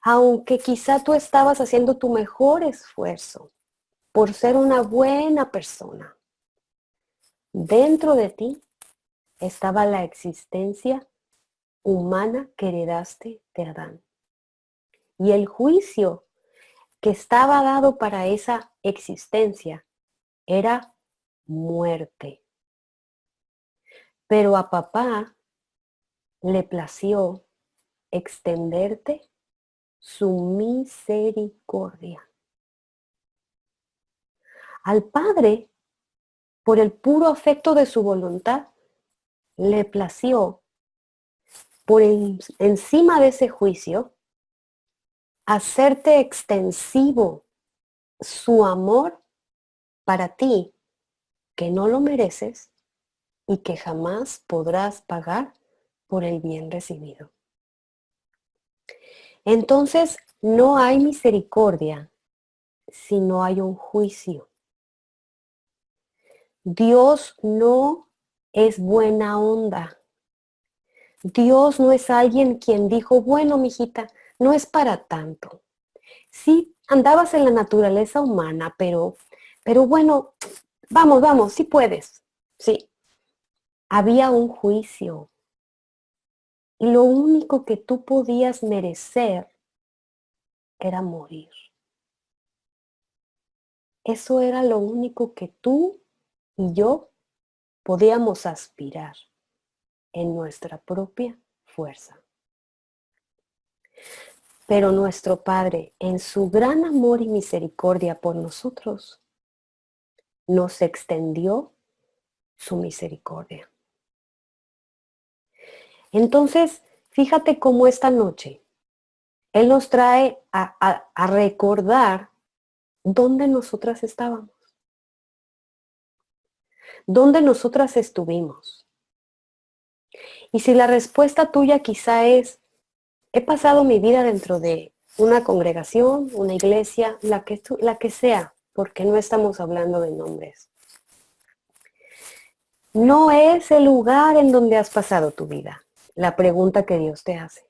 Aunque quizá tú estabas haciendo tu mejor esfuerzo por ser una buena persona, dentro de ti estaba la existencia humana que heredaste de Adán. Y el juicio que estaba dado para esa existencia era muerte. Pero a papá le plació extenderte su misericordia. Al Padre, por el puro afecto de su voluntad, le plació por encima de ese juicio hacerte extensivo su amor para ti, que no lo mereces y que jamás podrás pagar por el bien recibido. Entonces, no hay misericordia si no hay un juicio. Dios no es buena onda. Dios no es alguien quien dijo, bueno, mijita, no es para tanto. Sí, andabas en la naturaleza humana, pero bueno, vamos, vamos, sí puedes. Sí, había un juicio. Y lo único que tú podías merecer era morir. Eso era lo único que tú y yo podíamos aspirar en nuestra propia fuerza. Pero nuestro Padre, en su gran amor y misericordia por nosotros, nos extendió su misericordia. Entonces, fíjate cómo esta noche Él nos trae a recordar dónde nosotras estábamos, dónde nosotras estuvimos. Y si la respuesta tuya quizá es, he pasado mi vida dentro de una congregación, una iglesia, la que sea, porque no estamos hablando de nombres. No es el lugar en donde has pasado tu vida, la pregunta que Dios te hace.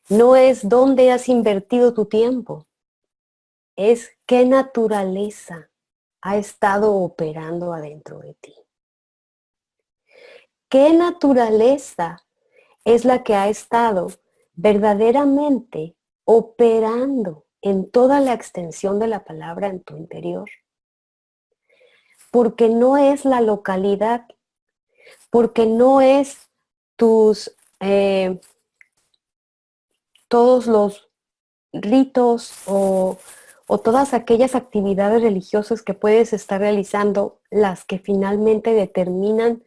No es dónde has invertido tu tiempo, es qué naturaleza ha estado operando adentro de ti. ¿Qué naturaleza es la que ha estado verdaderamente operando en toda la extensión de la palabra en tu interior? Porque no es la localidad, porque no es tus todos los ritos o todas aquellas actividades religiosas que puedes estar realizando las que finalmente determinan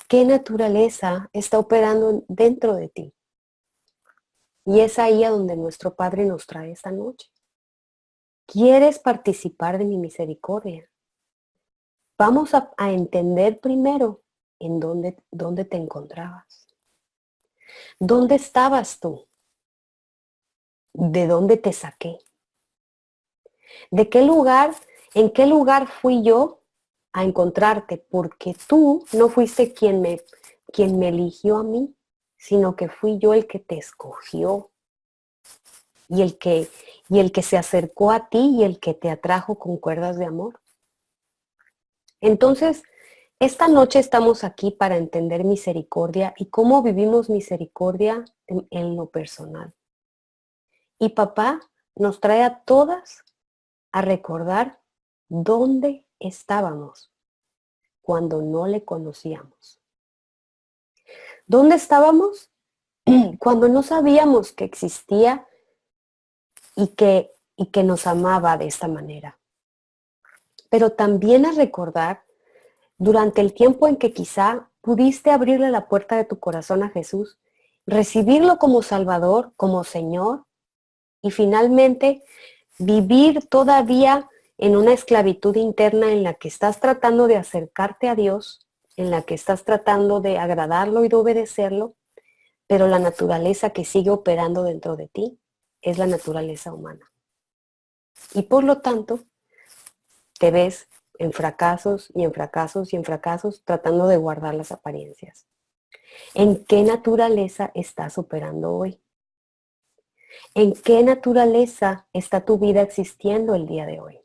¿Qué naturaleza está operando dentro de ti? Y es ahí a donde nuestro Padre nos trae esta noche. ¿Quieres participar de mi misericordia? Vamos a entender primero en dónde te encontrabas. ¿Dónde estabas tú? ¿De dónde te saqué? ¿De qué lugar, en qué lugar fui yo a encontrarte? Porque tú no fuiste quien me eligió a mí, sino que fui yo el que te escogió y el que se acercó a ti y el que te atrajo con cuerdas de amor. Entonces, esta noche estamos aquí para entender misericordia y cómo vivimos misericordia en lo personal. Y papá nos trae a todas a recordar dónde estábamos cuando no le conocíamos. ¿Dónde estábamos? Cuando no sabíamos que existía y que nos amaba de esta manera. Pero también a recordar durante el tiempo en que quizá pudiste abrirle la puerta de tu corazón a Jesús, recibirlo como Salvador, como Señor, y finalmente vivir todavía en una esclavitud interna en la que estás tratando de acercarte a Dios, en la que estás tratando de agradarlo y de obedecerlo, pero la naturaleza que sigue operando dentro de ti es la naturaleza humana. Y por lo tanto, te ves en fracasos y en fracasos y en fracasos tratando de guardar las apariencias. ¿En qué naturaleza estás operando hoy? ¿En qué naturaleza está tu vida existiendo el día de hoy?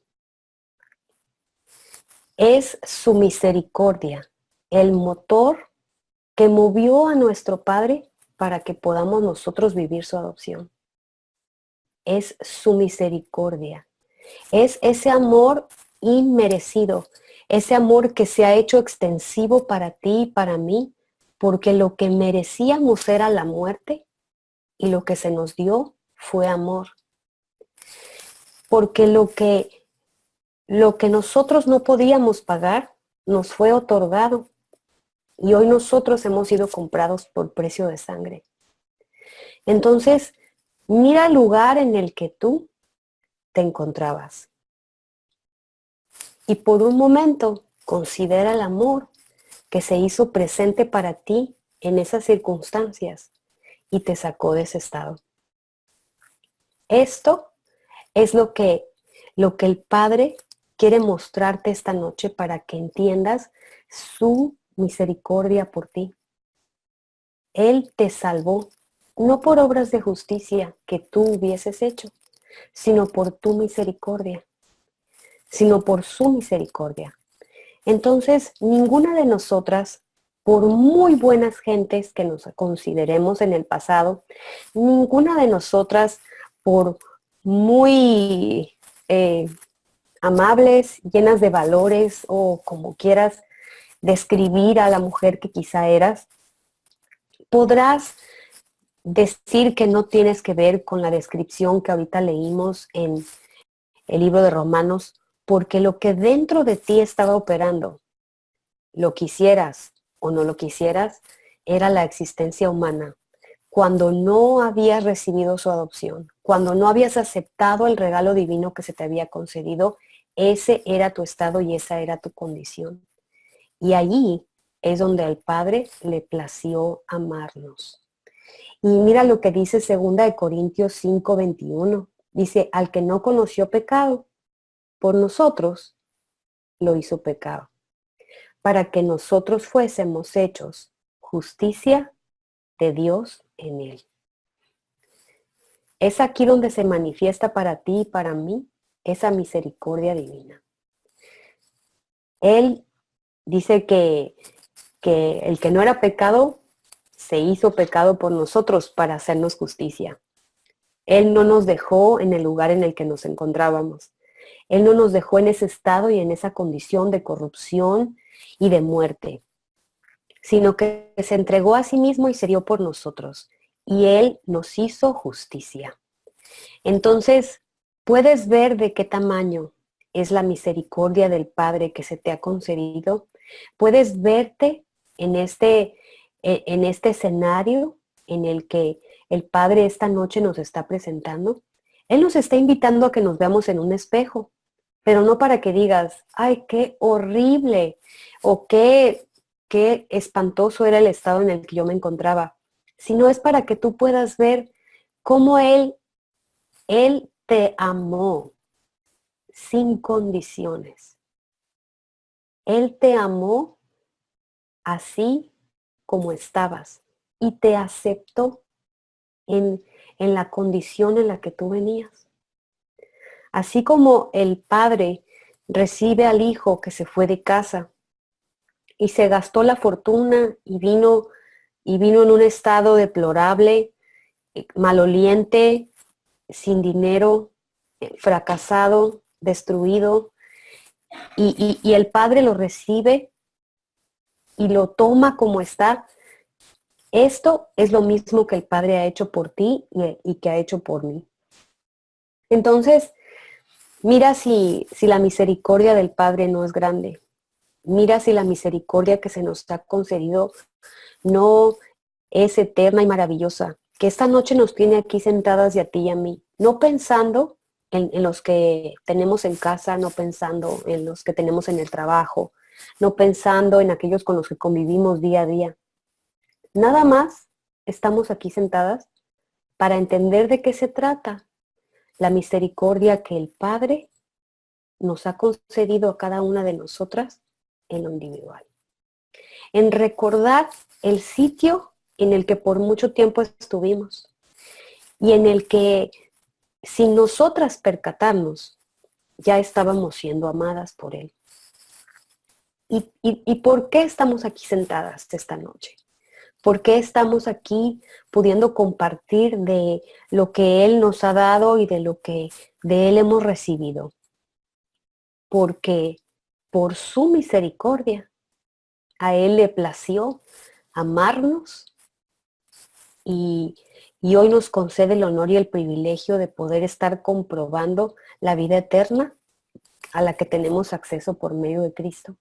Es su misericordia el motor que movió a nuestro Padre para que podamos nosotros vivir su adopción. Es su misericordia. Es ese amor inmerecido, ese amor que se ha hecho extensivo para ti y para mí, porque lo que merecíamos era la muerte y lo que se nos dio fue amor. Porque lo que nosotros no podíamos pagar nos fue otorgado y hoy nosotros hemos sido comprados por precio de sangre. Entonces, mira el lugar en el que tú te encontrabas. Y por un momento considera el amor que se hizo presente para ti en esas circunstancias y te sacó de ese estado. Esto es lo que el Padre quiere mostrarte esta noche para que entiendas su misericordia por ti. Él te salvó, no por obras de justicia que tú hubieses hecho, sino por tu misericordia, sino por su misericordia. Entonces, ninguna de nosotras, por muy buenas gentes que nos consideremos en el pasado, ninguna de nosotras, por muy amables, llenas de valores o como quieras describir a la mujer que quizá eras, podrás decir que no tienes que ver con la descripción que ahorita leímos en el libro de Romanos, porque lo que dentro de ti estaba operando, lo quisieras o no lo quisieras, era la existencia humana. Cuando no habías recibido su adopción, cuando no habías aceptado el regalo divino que se te había concedido, ese era tu estado y esa era tu condición. Y allí es donde al Padre le plació amarnos. Y mira lo que dice 2 Corintios 5:21. Dice, al que no conoció pecado, por nosotros lo hizo pecado, para que nosotros fuésemos hechos justicia de Dios en él. Es aquí donde se manifiesta para ti y para mí esa misericordia divina. Él dice que el que no era pecado se hizo pecado por nosotros para hacernos justicia. Él no nos dejó en el lugar en el que nos encontrábamos. Él no nos dejó en ese estado y en esa condición de corrupción y de muerte, sino que se entregó a sí mismo y se dio por nosotros. Y Él nos hizo justicia. Entonces, puedes ver de qué tamaño es la misericordia del Padre que se te ha concedido. Puedes verte en este escenario en el que el Padre esta noche nos está presentando, Él nos está invitando a que nos veamos en un espejo, pero no para que digas, ay, qué horrible o qué espantoso era el estado en el que yo me encontraba, sino es para que tú puedas ver cómo Él te amó sin condiciones. Él te amó así como estabas y te aceptó en, en la condición en la que tú venías. Así como el padre recibe al hijo que se fue de casa y se gastó la fortuna y vino en un estado deplorable, maloliente, sin dinero, fracasado, destruido, y el padre lo recibe y lo toma como está. Esto es lo mismo que el Padre ha hecho por ti y que ha hecho por mí. Entonces, mira si la misericordia del Padre no es grande. Mira si la misericordia que se nos ha concedido no es eterna y maravillosa. Que esta noche nos tiene aquí sentadas y a ti y a mí. No pensando en los que tenemos en casa, no pensando en los que tenemos en el trabajo, no pensando en aquellos con los que convivimos día a día. Nada más estamos aquí sentadas para entender de qué se trata la misericordia que el Padre nos ha concedido a cada una de nosotras en lo individual. En recordar el sitio en el que por mucho tiempo estuvimos y en el que sin nosotras percatarnos ya estábamos siendo amadas por Él. ¿Y por qué estamos aquí sentadas esta noche? ¿Por qué estamos aquí pudiendo compartir de lo que Él nos ha dado y de lo que de Él hemos recibido? Porque por su misericordia a Él le plació amarnos y, y hoy nos concede el honor y el privilegio de poder estar comprobando la vida eterna a la que tenemos acceso por medio de Cristo.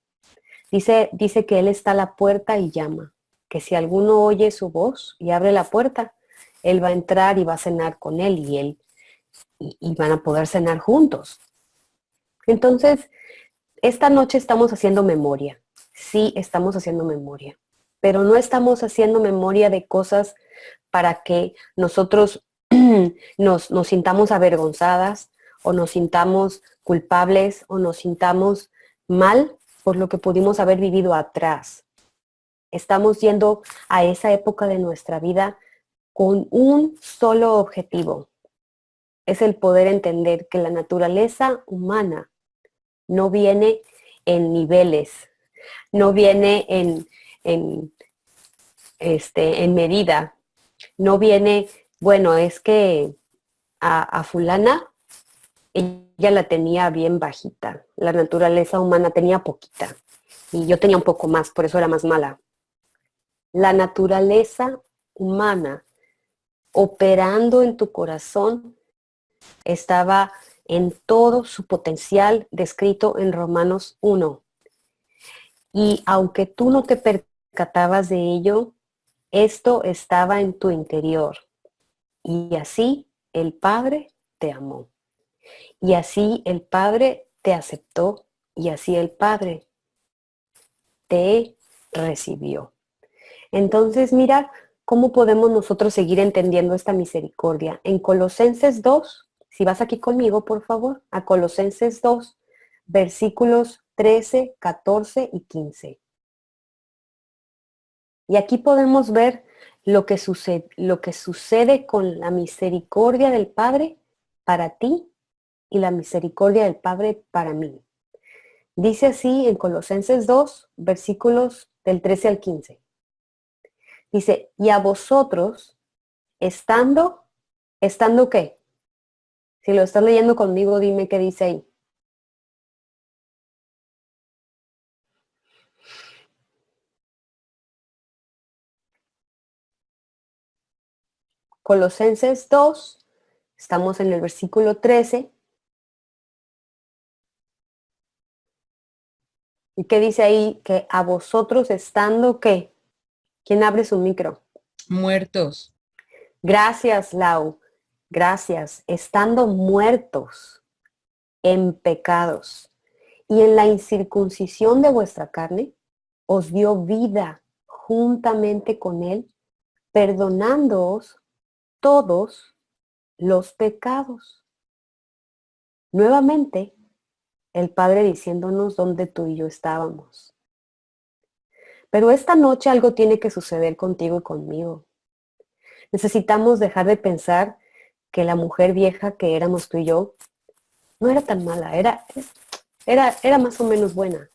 Dice que Él está a la puerta y llama, que si alguno oye su voz y abre la puerta, Él va a entrar y va a cenar con Él y van a poder cenar juntos. Entonces, esta noche estamos haciendo memoria. Sí, estamos haciendo memoria, pero no estamos haciendo memoria de cosas para que nosotros nos sintamos avergonzadas o nos sintamos culpables o nos sintamos mal por lo que pudimos haber vivido atrás. Estamos yendo a esa época de nuestra vida con un solo objetivo. Es el poder entender que la naturaleza humana no viene en niveles, no viene en medida, no viene, bueno, es que a fulana ella la tenía bien bajita, la naturaleza humana tenía poquita y yo tenía un poco más, por eso era más mala. La naturaleza humana operando en tu corazón estaba en todo su potencial descrito en Romanos 1. Y aunque tú no te percatabas de ello, esto estaba en tu interior. Y así el Padre te amó. Y así el Padre te aceptó. Y así el Padre te recibió. Entonces, mira cómo podemos nosotros seguir entendiendo esta misericordia. En Colosenses 2, si vas aquí conmigo, por favor, a Colosenses 2, versículos 13, 14 y 15. Y aquí podemos ver lo que sucede con la misericordia del Padre para ti y la misericordia del Padre para mí. Dice así en Colosenses 2, versículos del 13 al 15. Dice, y a vosotros, ¿estando qué? Si lo estás leyendo conmigo, dime qué dice ahí. Colosenses 2, estamos en el versículo 13. ¿Y qué dice ahí? Que a vosotros estando, ¿qué? ¿Quién abre su micro? Muertos. Gracias, Lau. Gracias. Estando muertos en pecados y en la incircuncisión de vuestra carne, os dio vida juntamente con él, perdonándoos todos los pecados. Nuevamente, el Padre diciéndonos dónde tú y yo estábamos. Pero esta noche algo tiene que suceder contigo y conmigo. Necesitamos dejar de pensar que la mujer vieja que éramos tú y yo no era tan mala, era más o menos buena.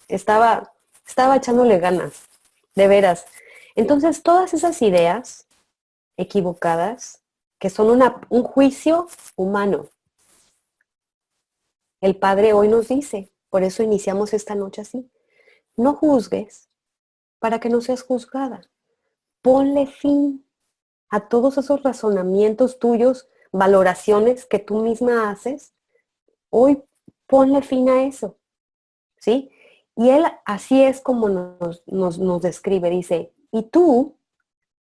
Estaba echándole ganas, de veras. Entonces, todas esas ideas equivocadas, que son un juicio humano, el Padre hoy nos dice, por eso iniciamos esta noche así, no juzgues para que no seas juzgada. Ponle fin a todos esos razonamientos tuyos, valoraciones que tú misma haces. Hoy ponle fin a eso, ¿sí? Y él así es como nos describe, dice, y tú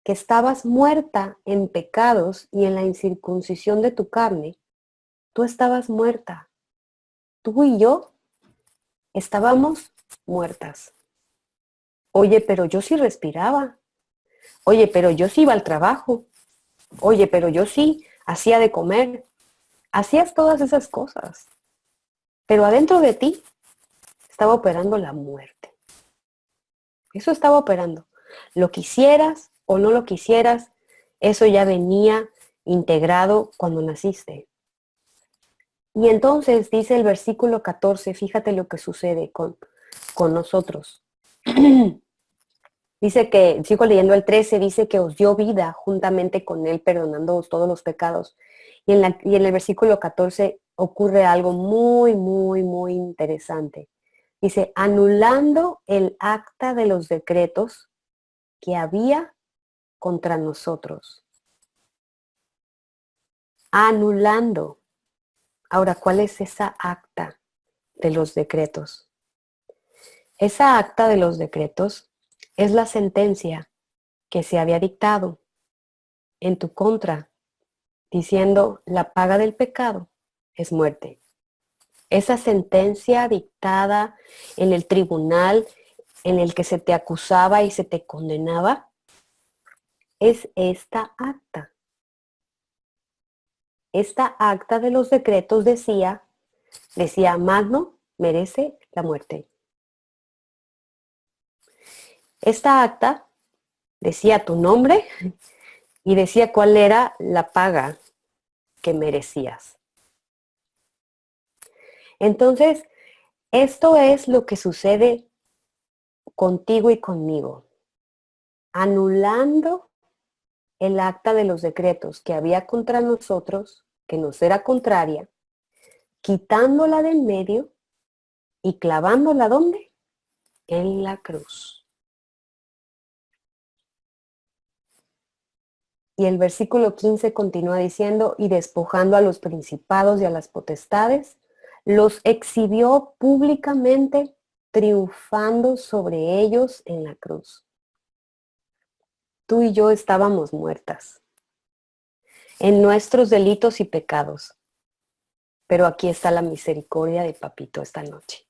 que estabas muerta en pecados y en la incircuncisión de tu carne, tú estabas muerta. Tú y yo estábamos muertas. Oye, pero yo sí respiraba. Oye, pero yo sí iba al trabajo. Oye, pero yo sí hacía de comer. Hacías todas esas cosas. Pero adentro de ti estaba operando la muerte. Eso estaba operando. Lo quisieras o no lo quisieras, eso ya venía integrado cuando naciste. Y entonces dice el versículo 14, fíjate lo que sucede con nosotros. Dice que, sigo leyendo el 13, dice que os dio vida juntamente con él, perdonándoos todos los pecados. Y en el versículo 14 ocurre algo muy, muy, muy interesante. Dice, anulando el acta de los decretos que había contra nosotros. Anulando. Ahora, ¿cuál es esa acta de los decretos? Esa acta de los decretos es la sentencia que se había dictado en tu contra, diciendo la paga del pecado es muerte. Esa sentencia dictada en el tribunal en el que se te acusaba y se te condenaba es esta acta. Esta acta de los decretos decía Magno merece la muerte. Esta acta decía tu nombre y decía cuál era la paga que merecías. Entonces, esto es lo que sucede contigo y conmigo, anulando el acta de los decretos que había contra nosotros, que nos era contraria, quitándola del medio y clavándola ¿dónde? En la cruz. Y el versículo 15 continúa diciendo, y despojando a los principados y a las potestades, los exhibió públicamente, triunfando sobre ellos en la cruz. Tú y yo estábamos muertas en nuestros delitos y pecados, pero aquí está la misericordia de Papito esta noche.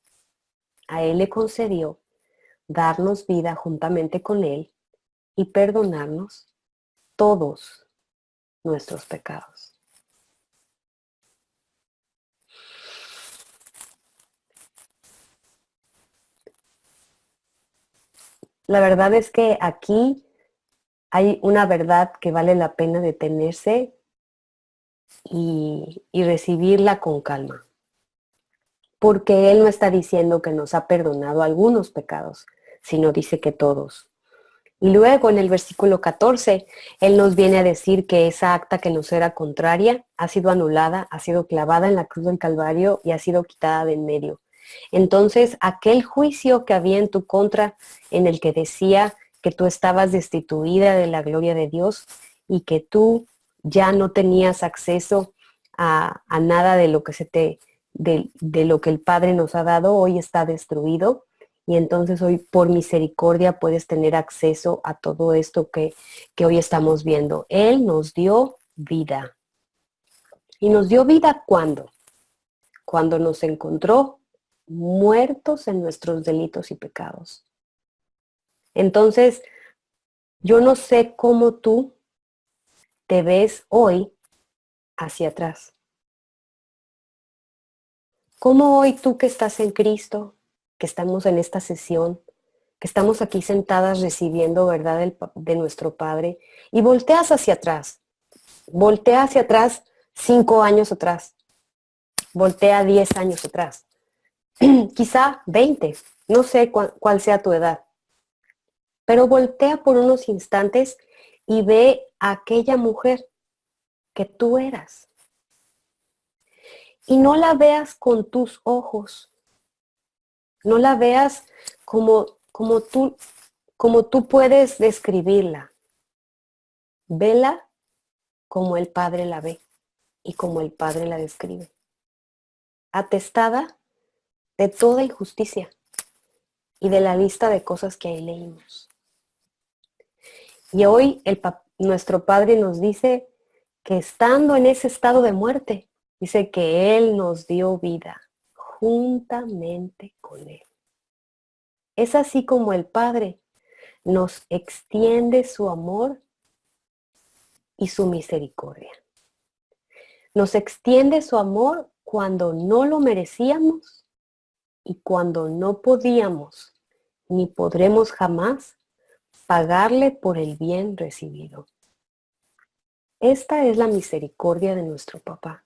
A Él le concedió darnos vida juntamente con Él y perdonarnos todos nuestros pecados. La verdad es que aquí hay una verdad que vale la pena detenerse y recibirla con calma. Porque Él no está diciendo que nos ha perdonado algunos pecados, sino dice que todos. Y luego en el versículo 14, Él nos viene a decir que esa acta que nos era contraria ha sido anulada, ha sido clavada en la cruz del Calvario y ha sido quitada de en medio. Entonces, aquel juicio que había en tu contra, en el que decía que tú estabas destituida de la gloria de Dios y que tú ya no tenías acceso a nada de lo que de lo que el Padre nos ha dado, hoy está destruido. Y entonces hoy por misericordia puedes tener acceso a todo esto que hoy estamos viendo. Él nos dio vida. ¿Y nos dio vida cuándo? Cuando nos encontró muertos en nuestros delitos y pecados. Entonces, yo no sé cómo tú te ves hoy hacia atrás. ¿Cómo hoy tú que estás en Cristo, que estamos en esta sesión, que estamos aquí sentadas recibiendo verdad de nuestro Padre, y volteas hacia atrás 5 años atrás, voltea 10 años atrás, quizá 20, no sé cuál sea tu edad, pero voltea por unos instantes y ve a aquella mujer que tú eras. Y no la veas con tus ojos, no la veas como tú puedes describirla. Vela como el Padre la ve y como el Padre la describe. Atestada de toda injusticia y de la lista de cosas que ahí leímos. Y hoy nuestro Padre nos dice que estando en ese estado de muerte, dice que Él nos dio vida juntamente con Él. Es así como el Padre nos extiende su amor y su misericordia. Nos extiende su amor cuando no lo merecíamos y cuando no podíamos ni podremos jamás pagarle por el bien recibido. Esta es la misericordia de nuestro papá.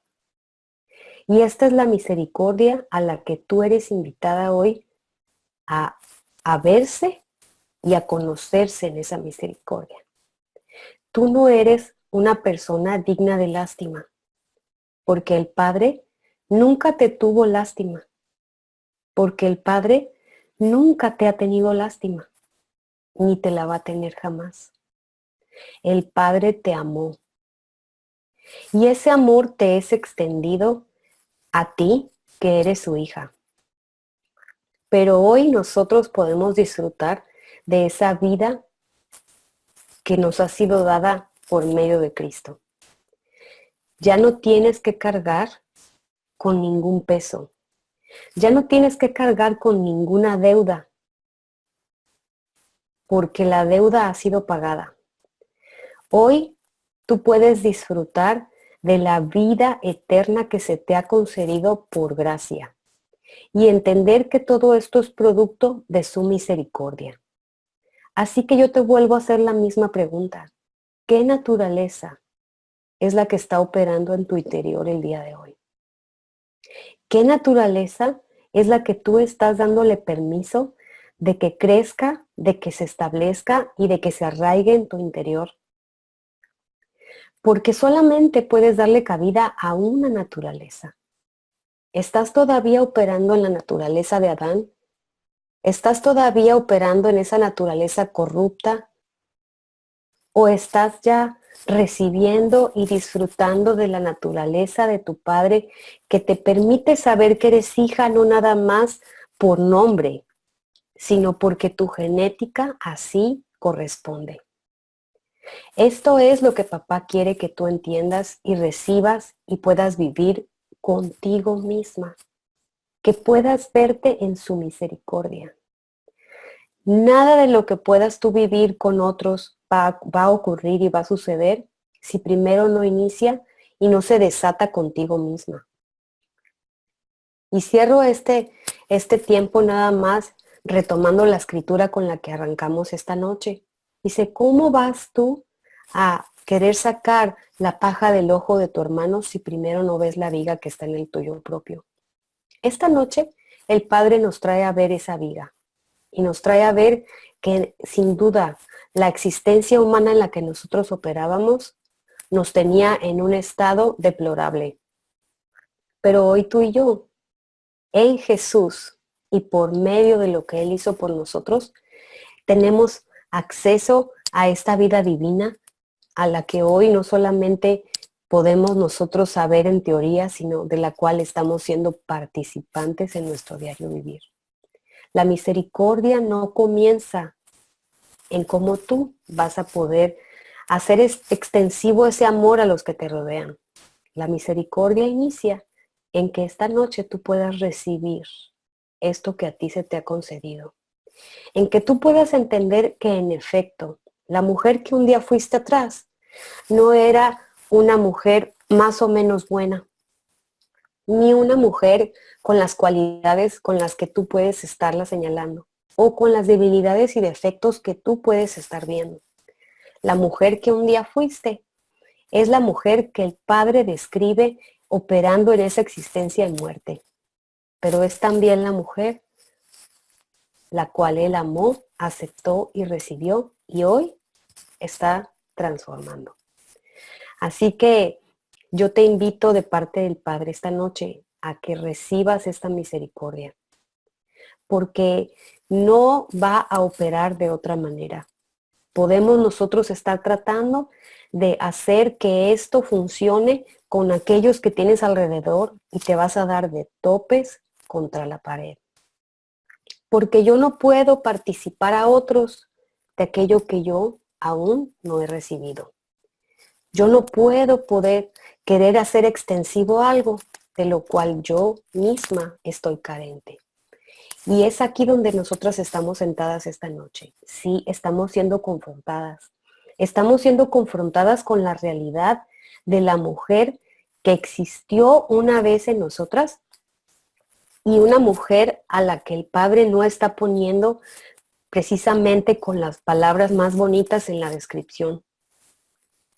Y esta es la misericordia a la que tú eres invitada hoy a verse y a conocerse en esa misericordia. Tú no eres una persona digna de lástima, porque el Padre nunca te tuvo lástima, porque el Padre nunca te ha tenido lástima, ni te la va a tener jamás. El Padre te amó. Y ese amor te es extendido a ti, que eres su hija. Pero hoy nosotros podemos disfrutar de esa vida que nos ha sido dada por medio de Cristo. Ya no tienes que cargar con ningún peso. Ya no tienes que cargar con ninguna deuda, porque la deuda ha sido pagada. Hoy tú puedes disfrutar de la vida eterna que se te ha concedido por gracia y entender que todo esto es producto de su misericordia. Así que yo te vuelvo a hacer la misma pregunta. ¿Qué naturaleza es la que está operando en tu interior el día de hoy? ¿Qué naturaleza es la que tú estás dándole permiso de que crezca, de que se establezca y de que se arraigue en tu interior? Porque solamente puedes darle cabida a una naturaleza. ¿Estás todavía operando en la naturaleza de Adán? ¿Estás todavía operando en esa naturaleza corrupta? ¿O estás ya recibiendo y disfrutando de la naturaleza de tu Padre que te permite saber que eres hija no nada más por nombre, sino porque tu genética así corresponde? Esto es lo que papá quiere que tú entiendas y recibas y puedas vivir contigo misma, que puedas verte en su misericordia. Nada de lo que puedas tú vivir con otros va a ocurrir y va a suceder si primero no inicia y no se desata contigo misma. Y cierro este tiempo nada más retomando la escritura con la que arrancamos esta noche. Dice, ¿cómo vas tú a querer sacar la paja del ojo de tu hermano si primero no ves la viga que está en el tuyo propio? Esta noche el Padre nos trae a ver esa viga y nos trae a ver que sin duda la existencia humana en la que nosotros operábamos nos tenía en un estado deplorable. Pero hoy tú y yo, en Jesús y por medio de lo que Él hizo por nosotros, tenemos acceso a esta vida divina a la que hoy no solamente podemos nosotros saber en teoría, sino de la cual estamos siendo participantes en nuestro diario vivir. La misericordia no comienza en cómo tú vas a poder hacer extensivo ese amor a los que te rodean. La misericordia inicia en que esta noche tú puedas recibir esto que a ti se te ha concedido. En que tú puedas entender que en efecto, la mujer que un día fuiste atrás no era una mujer más o menos buena, ni una mujer con las cualidades con las que tú puedes estarla señalando, o con las debilidades y defectos que tú puedes estar viendo. La mujer que un día fuiste es la mujer que el Padre describe operando en esa existencia y muerte, pero es también la mujer la cual Él amó, aceptó y recibió, y hoy está transformando. Así que yo te invito de parte del Padre esta noche a que recibas esta misericordia, porque no va a operar de otra manera. Podemos nosotros estar tratando de hacer que esto funcione con aquellos que tienes alrededor y te vas a dar de topes contra la pared. Porque yo no puedo participar a otros de aquello que yo aún no he recibido. Yo no puedo querer hacer extensivo algo de lo cual yo misma estoy carente. Y es aquí donde nosotras estamos sentadas esta noche. Sí, estamos siendo confrontadas. Estamos siendo confrontadas con la realidad de la mujer que existió una vez en nosotras y una mujer a la que el Padre no está poniendo precisamente con las palabras más bonitas en la descripción.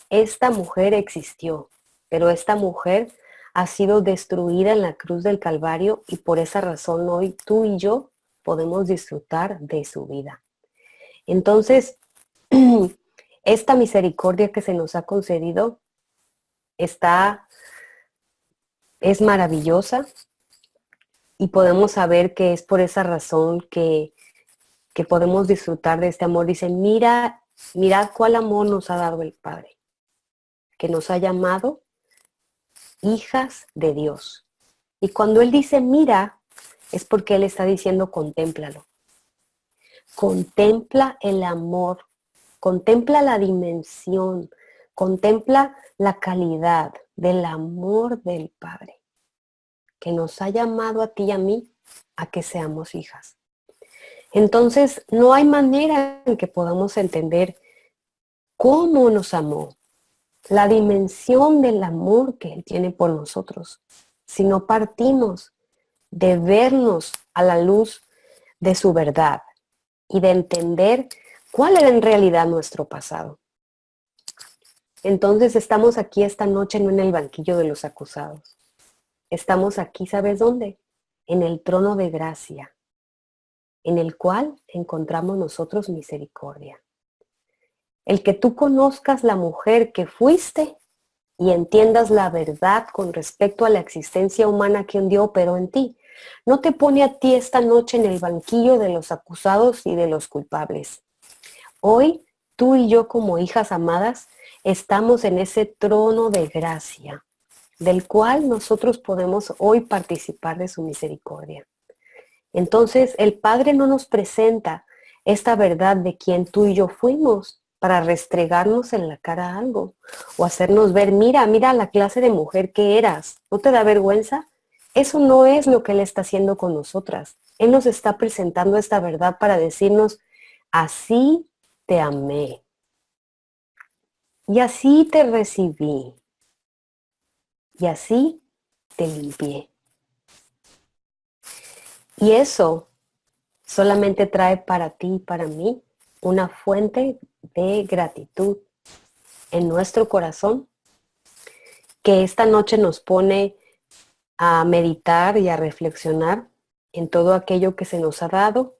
Esta mujer existió, pero esta mujer ha sido destruida en la cruz del Calvario y por esa razón hoy tú y yo podemos disfrutar de su vida. Entonces, esta misericordia que se nos ha concedido es maravillosa y podemos saber que es por esa razón que podemos disfrutar de este amor. Dice, mirad cuál amor nos ha dado el Padre, que nos ha llamado hijas de Dios. Y cuando Él dice mira, es porque Él está diciendo contémplalo. Contempla el amor, contempla la dimensión, contempla la calidad del amor del Padre, que nos ha llamado a ti y a mí a que seamos hijas. Entonces, no hay manera en que podamos entender cómo nos amó, la dimensión del amor que Él tiene por nosotros, si no partimos de vernos a la luz de su verdad y de entender cuál era en realidad nuestro pasado. Entonces estamos aquí esta noche no en el banquillo de los acusados. Estamos aquí, ¿sabes dónde? En el trono de gracia, en el cual encontramos nosotros misericordia. El que tú conozcas la mujer que fuiste y entiendas la verdad con respecto a la existencia humana que un Dios operó en ti, no te pone a ti esta noche en el banquillo de los acusados y de los culpables. Hoy, tú y yo como hijas amadas, estamos en ese trono de gracia, del cual nosotros podemos hoy participar de su misericordia. Entonces, el Padre no nos presenta esta verdad de quien tú y yo fuimos para restregarnos en la cara algo o hacernos ver, mira la clase de mujer que eras, ¿no te da vergüenza? Eso no es lo que Él está haciendo con nosotras. Él nos está presentando esta verdad para decirnos, así te amé y así te recibí y así te limpié. Y eso solamente trae para ti y para mí una fuente de gratitud en nuestro corazón que esta noche nos pone a meditar y a reflexionar en todo aquello que se nos ha dado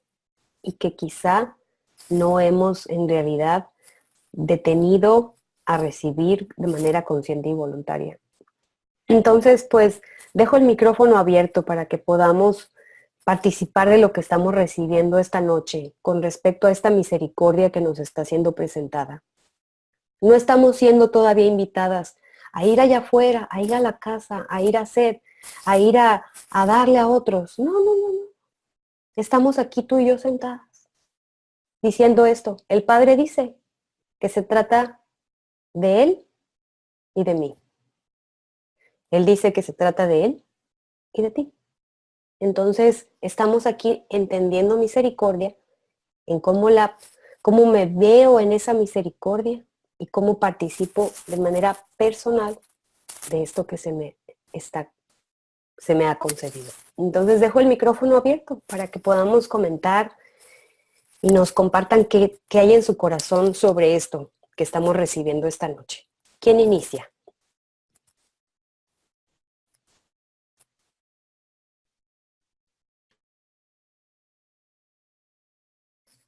y que quizá no hemos en realidad detenido a recibir de manera consciente y voluntaria. Entonces, pues, dejo el micrófono abierto para que podamos participar de lo que estamos recibiendo esta noche con respecto a esta misericordia que nos está siendo presentada. No estamos siendo todavía invitadas a ir allá afuera, a ir a la casa, a ir a hacer, a ir a darle a otros. No. estamos aquí tú y yo sentadas, diciendo esto. El Padre dice que se trata de Él y de mí. Él dice que se trata de Él y de ti. Entonces, estamos aquí entendiendo misericordia, en cómo me veo en esa misericordia y cómo participo de manera personal de esto que se me ha concedido. Entonces, dejo el micrófono abierto para que podamos comentar y nos compartan qué hay en su corazón sobre esto que estamos recibiendo esta noche. ¿Quién inicia?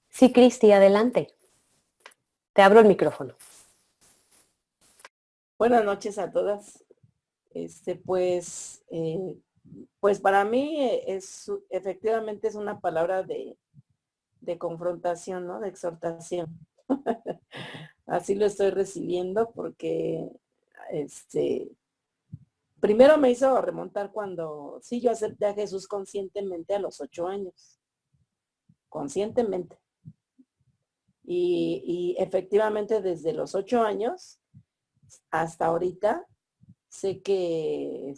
Sí, Cristi, adelante. Te abro el micrófono. Buenas noches a todas. Pues para mí efectivamente es una palabra de confrontación, ¿no? De exhortación. Así lo estoy recibiendo porque, primero me hizo remontar cuando, sí, yo acepté a Jesús conscientemente a los 8 años, conscientemente. Y efectivamente desde los 8 años hasta ahorita, sé que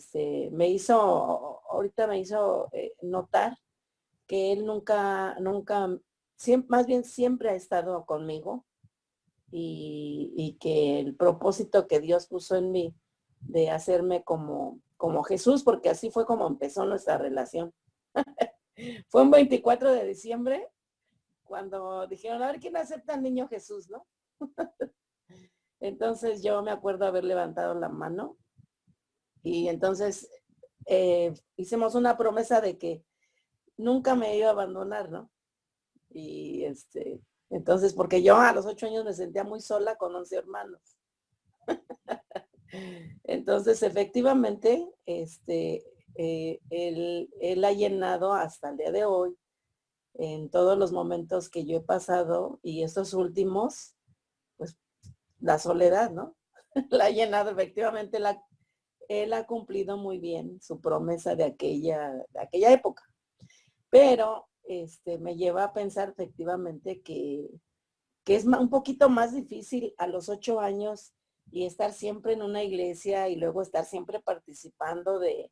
ahorita me hizo notar que él nunca, siempre, más bien siempre ha estado conmigo y que el propósito que Dios puso en mí de hacerme como Jesús, porque así fue como empezó nuestra relación. Fue un 24 de diciembre cuando dijeron, a ver quién acepta al niño Jesús, ¿no? Entonces yo me acuerdo haber levantado la mano y entonces hicimos una promesa de que nunca me iba a abandonar, ¿no? Y entonces, porque yo a los 8 años me sentía muy sola con 11 hermanos. Entonces, efectivamente, él ha llenado hasta el día de hoy, en todos los momentos que yo he pasado, y estos últimos, pues, la soledad, ¿no? La ha llenado, efectivamente, él ha cumplido muy bien su promesa de aquella época. Pero me lleva a pensar efectivamente que es un poquito más difícil a los 8 años y estar siempre en una iglesia y luego estar siempre participando de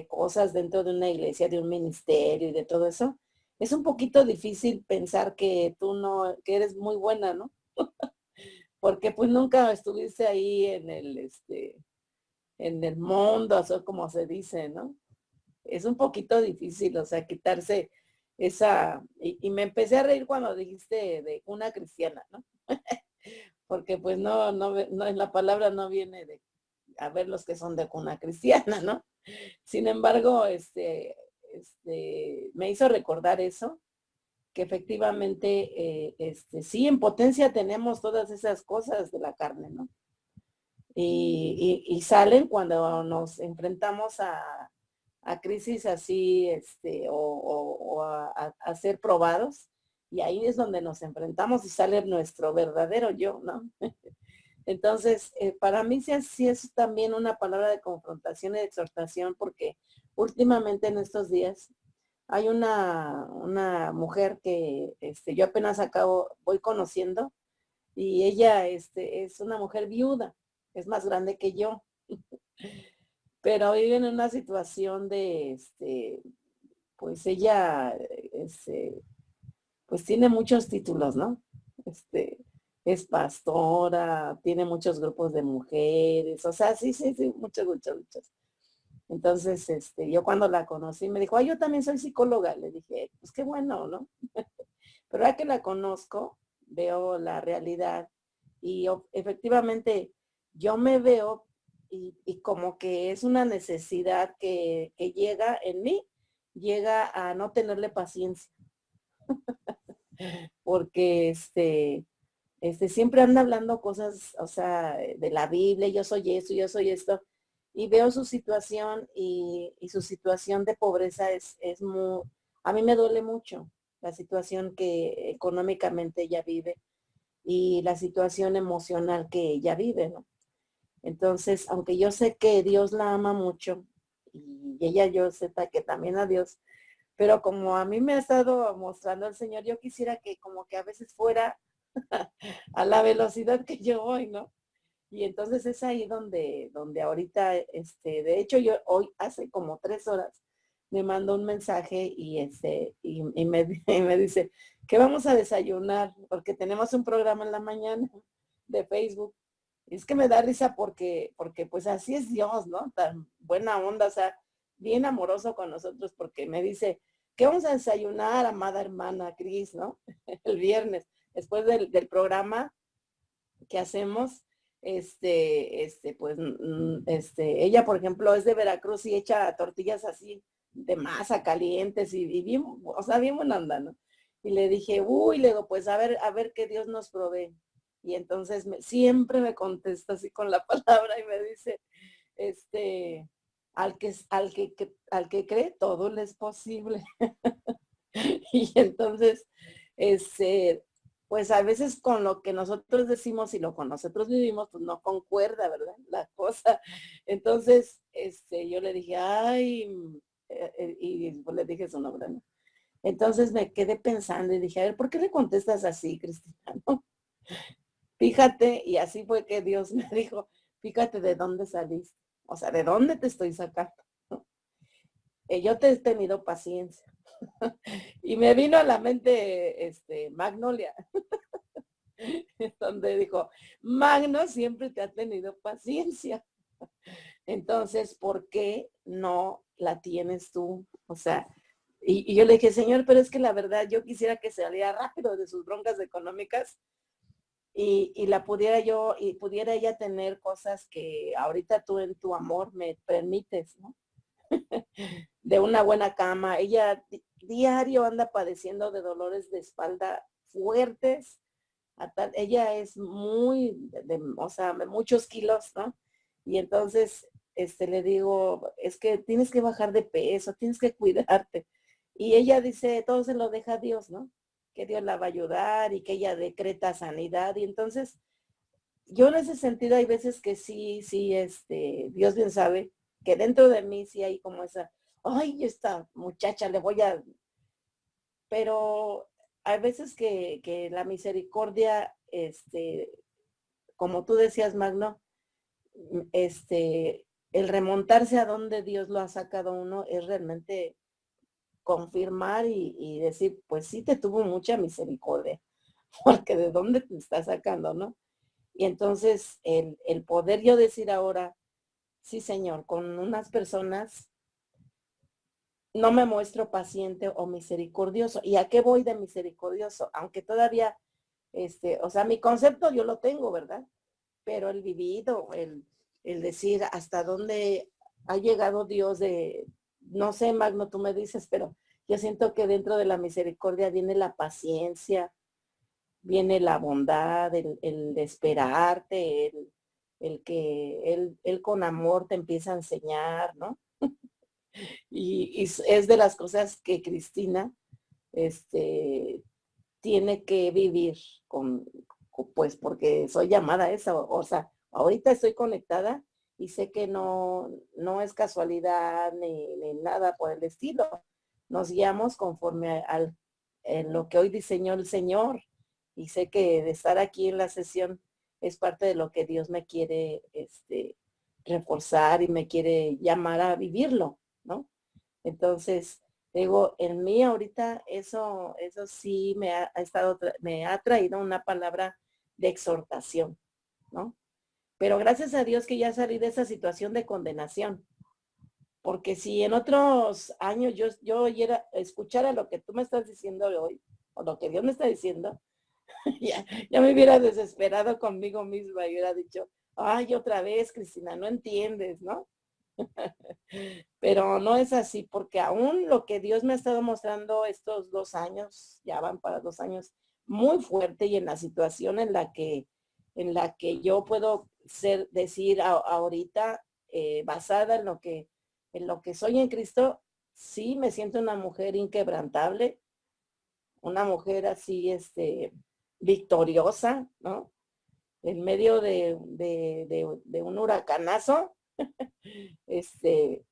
cosas dentro de una iglesia, de un ministerio y de todo eso. Es un poquito difícil pensar que tú no, que eres muy buena, ¿no? Porque pues nunca estuviste ahí en el mundo, eso como se dice, ¿no? Es un poquito difícil, o sea, quitarse y me empecé a reír cuando dijiste de una cristiana, ¿no? Porque pues no, en la palabra no viene de a ver los que son de cuna cristiana, ¿no? Sin embargo, me hizo recordar eso, que efectivamente, sí, en potencia tenemos todas esas cosas de la carne, ¿no? Y salen cuando nos enfrentamos a crisis así, a ser probados, y ahí es donde nos enfrentamos y sale nuestro verdadero yo, ¿no? Entonces, para mí sí es también una palabra de confrontación y de exhortación, porque últimamente en estos días hay una mujer que yo apenas voy conociendo, y ella es una mujer viuda, es más grande que yo, pero vive en una situación pues ella, pues tiene muchos títulos, ¿no? Es pastora, tiene muchos grupos de mujeres, o sea, sí, muchos. Entonces, yo cuando la conocí me dijo, ay, yo también soy psicóloga. Le dije, pues qué bueno, ¿no? Pero ahora que la conozco, veo la realidad y efectivamente yo me veo y como que es una necesidad que llega en mí, llega a no tenerle paciencia, porque siempre anda hablando cosas, o sea, de la Biblia, yo soy esto, yo soy esto, y veo su situación y su situación de pobreza es muy, a mí me duele mucho la situación que económicamente ella vive y la situación emocional que ella vive, ¿no? Entonces, aunque yo sé que Dios la ama mucho y ella yo sepa que también a Dios, Pero como a mí me ha estado mostrando el Señor, yo quisiera que como que a veces fuera a la velocidad que yo voy, ¿no? Y entonces es ahí donde ahorita, de hecho yo hoy hace como 3 horas me mandó un mensaje y me dice que vamos a desayunar porque tenemos un programa en la mañana de Facebook. Y es que me da risa porque pues así es Dios, ¿no? Tan buena onda, o sea, bien amoroso con nosotros porque me dice, ¿qué vamos a desayunar, amada hermana Cris, ¿no? El viernes, después del programa que hacemos, pues, ella, por ejemplo, es de Veracruz y echa tortillas así de masa calientes y bien, o sea, bien buena onda, ¿no? Y le dije, uy, le digo, pues a ver qué Dios nos provee. Y entonces siempre me contesta así con la palabra y me dice, al que cree, todo le es posible. Y entonces, este, pues a veces con lo que nosotros decimos y lo que nosotros vivimos, pues no concuerda, ¿verdad? La cosa. Entonces, yo le dije, ay, y pues le dije su nombre, ¿no? Entonces me quedé pensando y dije, a ver, ¿por qué le contestas así, Cristina? ¿No? Fíjate, y así fue que Dios me dijo, fíjate de dónde saliste, o sea, de dónde te estoy sacando. Yo te he tenido paciencia. Y me vino a la mente Magnolia, donde dijo, Magno siempre te ha tenido paciencia. Entonces, ¿por qué no la tienes tú? O sea, y yo le dije, Señor, pero es que la verdad yo quisiera que saliera rápido de sus broncas económicas y la pudiera yo, y pudiera ella tener cosas que ahorita tú en tu amor me permites, ¿no? De una buena cama. Ella diario anda padeciendo de dolores de espalda fuertes. Ella es o sea, de muchos kilos, ¿no? Y entonces, le digo, es que tienes que bajar de peso, tienes que cuidarte. Y ella dice, todo se lo deja a Dios, ¿no? Que Dios la va a ayudar y que ella decreta sanidad. Y entonces, yo en ese sentido hay veces que sí, Dios bien sabe que dentro de mí sí hay como esa, ay, esta muchacha le voy a, pero hay veces que la misericordia, como tú decías, Magno, el remontarse a donde Dios lo ha sacado uno es realmente confirmar y decir, pues sí te tuvo mucha misericordia, porque de dónde te está sacando, ¿no? Y entonces el poder yo decir ahora, sí, Señor, con unas personas no me muestro paciente o misericordioso. ¿Y a qué voy de misericordioso? Aunque todavía, o sea, mi concepto yo lo tengo, ¿verdad? Pero el vivido, el decir hasta dónde ha llegado Dios no sé, Magno, tú me dices, pero yo siento que dentro de la misericordia viene la paciencia, viene la bondad, el de esperarte, el que él con amor te empieza a enseñar, ¿no? Y es de las cosas que Cristina tiene que vivir pues porque soy llamada a eso. O sea, ahorita estoy conectada y sé que no es casualidad ni nada por el estilo. Nos guiamos conforme en lo que hoy diseñó el Señor. Y sé que de estar aquí en la sesión es parte de lo que Dios me quiere reforzar y me quiere llamar a vivirlo, ¿no? Entonces, digo, en mí ahorita eso sí me ha traído una palabra de exhortación, ¿no? Pero gracias a Dios que ya salí de esa situación de condenación, porque si en otros años yo escuchara lo que tú me estás diciendo hoy, o lo que Dios me está diciendo, ya me hubiera desesperado conmigo misma y hubiera dicho, ay, otra vez, Cristina, no entiendes, ¿no? Pero no es así, porque aún lo que Dios me ha estado mostrando estos 2 años, ya van para 2 años, muy fuerte y en la situación en la que yo puedo decir ahorita, basada en lo que soy en Cristo, sí me siento una mujer inquebrantable, una mujer así, victoriosa, ¿no? En medio de un huracanazo, este,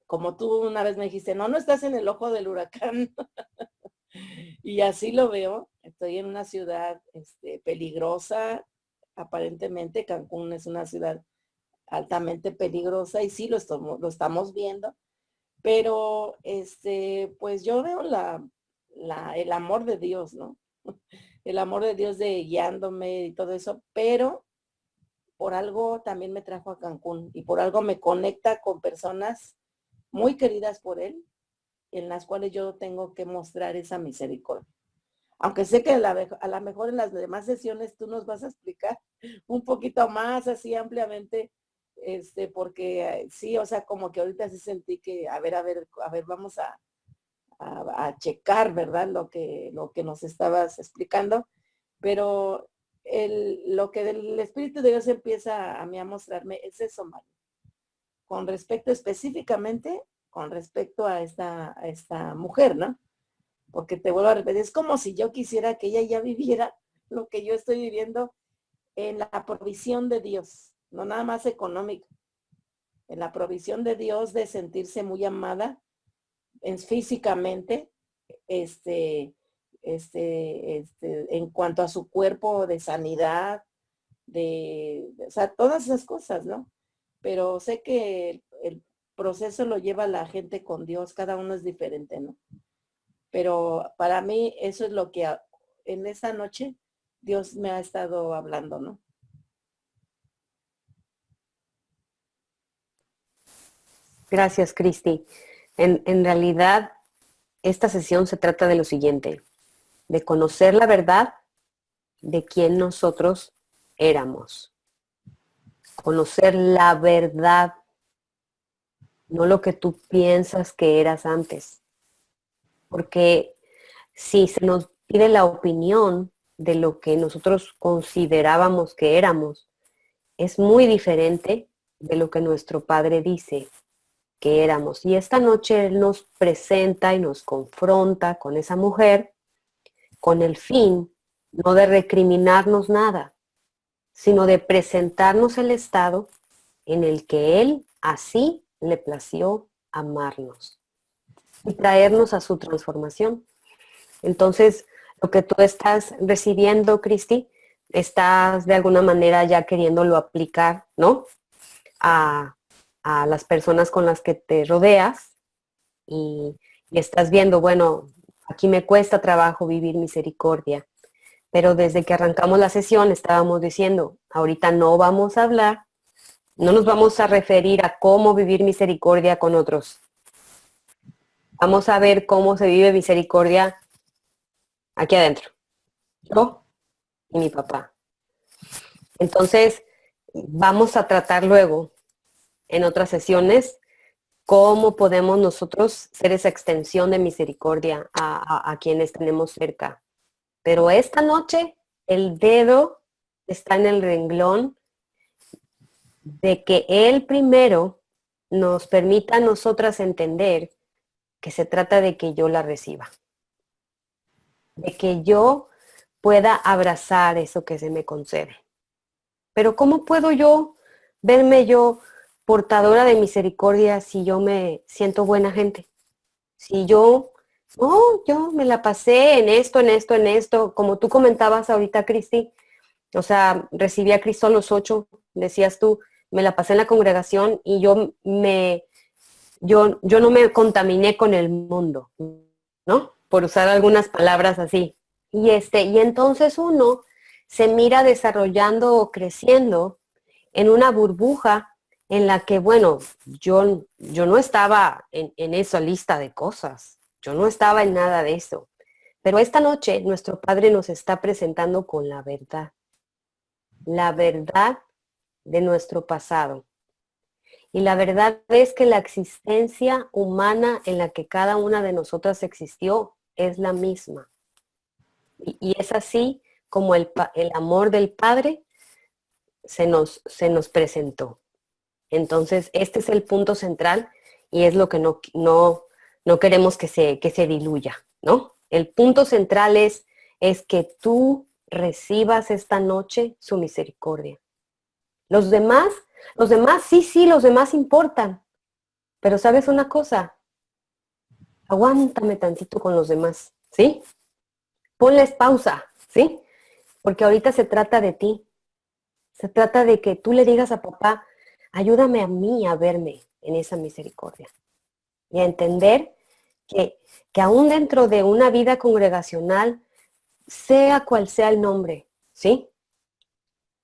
como tú una vez me dijiste, no, no estás en el ojo del huracán. Y así lo veo. Estoy en una ciudad peligrosa. Aparentemente Cancún es una ciudad altamente peligrosa y sí lo estamos viendo. Pero pues yo veo el amor de Dios, ¿no? El amor de Dios de guiándome y todo eso, pero por algo también me trajo a Cancún y por algo me conecta con personas muy queridas por Él, en las cuales yo tengo que mostrar esa misericordia. Aunque sé que a lo mejor en las demás sesiones tú nos vas a explicar un poquito más así ampliamente, porque sí, o sea, como que ahorita sí sentí que, a ver, vamos a checar, ¿verdad? Lo que nos estabas explicando, pero lo que del Espíritu de Dios empieza a mí a mostrarme es eso, Mario. Con respecto específicamente, con respecto a esta mujer, ¿no? Porque te vuelvo a repetir, es como si yo quisiera que ella ya viviera lo que yo estoy viviendo en la provisión de Dios, no nada más económica, en la provisión de Dios de sentirse muy amada físicamente, en cuanto a su cuerpo de sanidad, o sea, todas esas cosas, ¿no? Pero sé que el proceso lo lleva la gente con Dios, cada uno es diferente, ¿no? Pero para mí eso es lo que en esa noche Dios me ha estado hablando, ¿no? Gracias, Cristi. En realidad, esta sesión se trata de lo siguiente, de conocer la verdad de quién nosotros éramos. Conocer la verdad, no lo que tú piensas que eras antes. Porque si se nos pide la opinión de lo que nosotros considerábamos que éramos, es muy diferente de lo que nuestro Padre dice que éramos. Y esta noche Él nos presenta y nos confronta con esa mujer con el fin no de recriminarnos nada, sino de presentarnos el estado en el que Él así le plació amarnos y traernos a su transformación. Entonces, lo que tú estás recibiendo, Cristi, estás de alguna manera ya queriéndolo aplicar, ¿no? A las personas con las que te rodeas y estás viendo, bueno, aquí me cuesta trabajo vivir misericordia, pero desde que arrancamos la sesión estábamos diciendo, ahorita no vamos a hablar, no nos vamos a referir a cómo vivir misericordia con otros. Vamos a ver cómo se vive misericordia aquí adentro, yo y mi papá. Entonces, vamos a tratar luego en otras sesiones cómo podemos nosotros ser esa extensión de misericordia a quienes tenemos cerca. Pero esta noche el dedo está en el renglón de que Él primero nos permita a nosotras entender que se trata de que yo la reciba, de que yo pueda abrazar eso que se me concede. Pero ¿cómo puedo yo verme yo portadora de misericordia si yo me siento buena gente? Si yo, oh, yo me la pasé en esto, en esto, en esto, como tú comentabas ahorita, Cristi, o sea, recibí a Cristo a los 8, decías tú, me la pasé en la congregación y yo no me contaminé con el mundo, ¿no? Por usar algunas palabras así. Y entonces uno se mira desarrollando o creciendo en una burbuja en la que, bueno, yo no estaba en esa lista de cosas, yo no estaba en nada de eso. Pero esta noche nuestro Padre nos está presentando con la verdad de nuestro pasado. Y la verdad es que la existencia humana en la que cada una de nosotras existió es la misma. Y es así como el amor del Padre se nos presentó. Entonces, este es el punto central y es lo que no queremos que se diluya, ¿no? El punto central es que tú recibas esta noche su misericordia. Los demás, sí, los demás importan, Pero ¿sabes una cosa? Aguántame tantito con los demás, ¿sí? Ponles pausa, ¿sí? Porque ahorita se trata de ti. Se trata de que tú le digas a papá, ayúdame a mí a verme en esa misericordia y a entender que, que aún dentro de una vida congregacional, sea cual sea el nombre, ¿sí?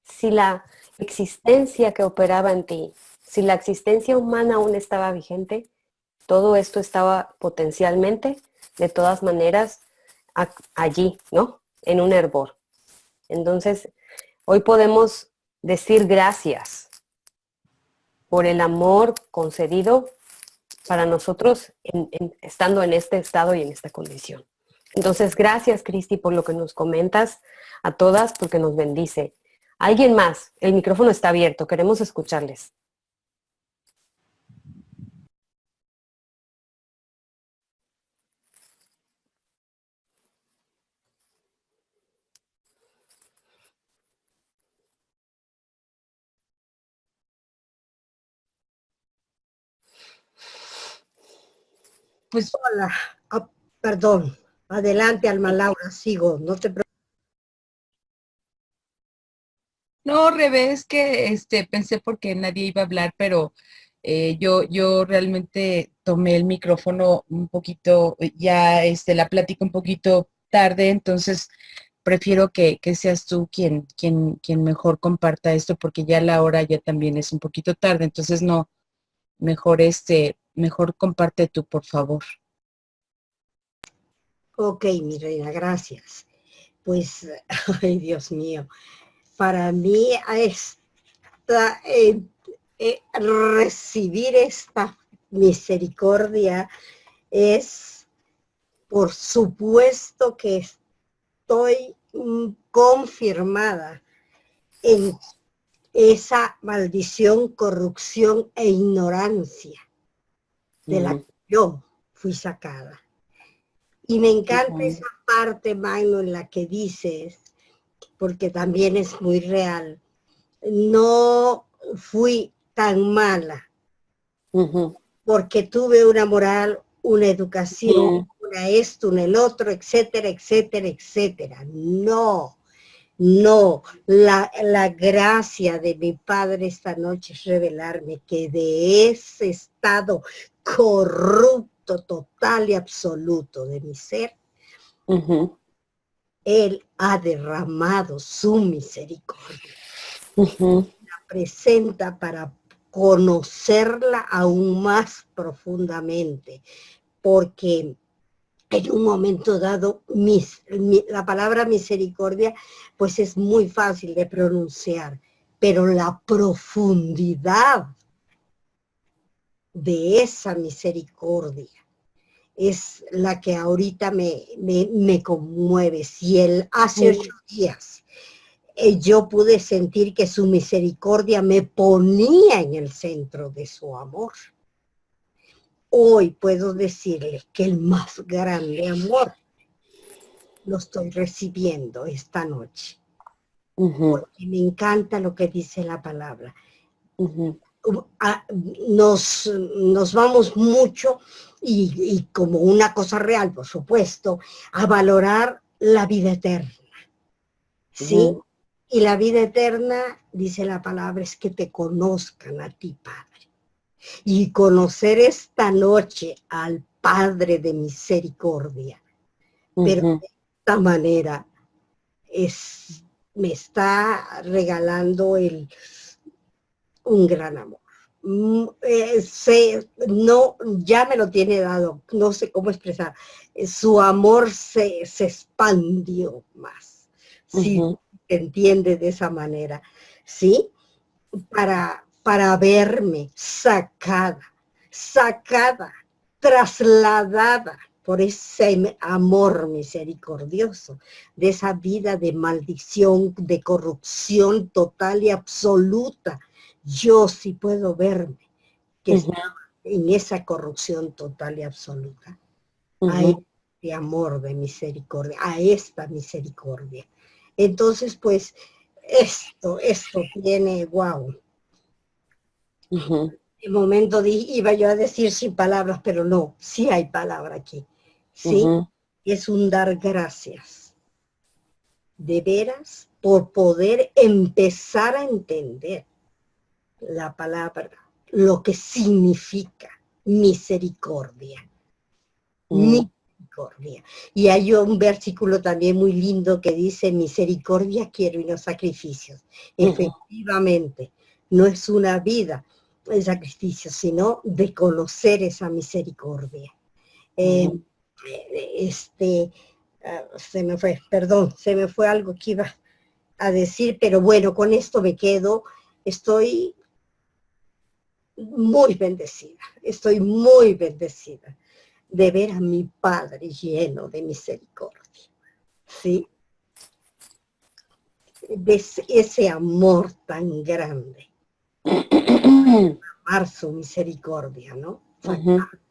Si la existencia que operaba en ti, si la existencia humana aún estaba vigente, todo esto estaba potencialmente, de todas maneras, allí, ¿no? En un hervor. Entonces, hoy podemos decir gracias por el amor concedido para nosotros estando en este estado y en esta condición. Entonces, gracias, Cristi, por lo que nos comentas a todas, porque nos bendice. ¿Alguien más? El micrófono está abierto, queremos escucharles. Pues hola, perdón, adelante Alma Laura, sigo, no te preocupes. No, revés que pensé porque nadie iba a hablar, pero yo realmente tomé el micrófono un poquito, ya la plática un poquito tarde, entonces prefiero que seas tú quien mejor comparta esto, porque ya la hora ya también es un poquito tarde, entonces no, mejor mejor comparte tú, por favor. Ok, mi reina, gracias. Pues, ay Dios mío, para mí recibir esta misericordia es, por supuesto que estoy confirmada en esa maldición, corrupción e ignorancia de la que yo fui sacada. Y me encanta esa parte, Magno, en la que dices, porque también es muy real, no fui tan mala, porque tuve una moral, una educación, una esto, una el otro, etcétera, etcétera, etcétera. No, no, la gracia de mi Padre esta noche es revelarme que de ese estado corrupto, total y absoluto de mi ser, Él ha derramado su misericordia. La presenta para conocerla aún más profundamente, porque en un momento dado, la palabra misericordia, pues es muy fácil de pronunciar, pero la profundidad de esa misericordia es la que ahorita me conmueve. Si él hace 8 días yo pude sentir que su misericordia me ponía en el centro de su amor, hoy puedo decirles que el más grande amor lo estoy recibiendo esta noche. Porque me encanta lo que dice la palabra. Nos vamos mucho y como una cosa real, por supuesto, a valorar la vida eterna. ¿Sí? Y la vida eterna, dice la palabra, es que te conozcan a ti, Padre. Y conocer esta noche al Padre de misericordia. Pero de esta manera me está regalando un gran amor. No, ya me lo tiene dado, no sé cómo expresar. Su amor se expandió más. Sí, entiende de esa manera, ¿sí? Para verme sacada, trasladada por ese amor misericordioso, de esa vida de maldición, de corrupción total y absoluta. Yo sí puedo verme que estaba en esa corrupción total y absoluta. A este amor de misericordia, a esta misericordia. Entonces, pues, esto tiene, wow. En un momento iba yo a decir sin palabras, pero no, sí hay palabra aquí. Sí, es un dar gracias, de veras, por poder empezar a entender la palabra, lo que significa misericordia. Misericordia. Y hay un versículo también muy lindo que dice, misericordia quiero y no sacrificios. Efectivamente, no es una vida de sacrificio, sino de conocer esa misericordia. Se me fue, perdón, se me fue algo que iba a decir, pero bueno, con esto me quedo. Estoy muy bendecida, de ver a mi Padre lleno de misericordia, ¿sí? De ese amor tan grande, amar su misericordia, ¿no?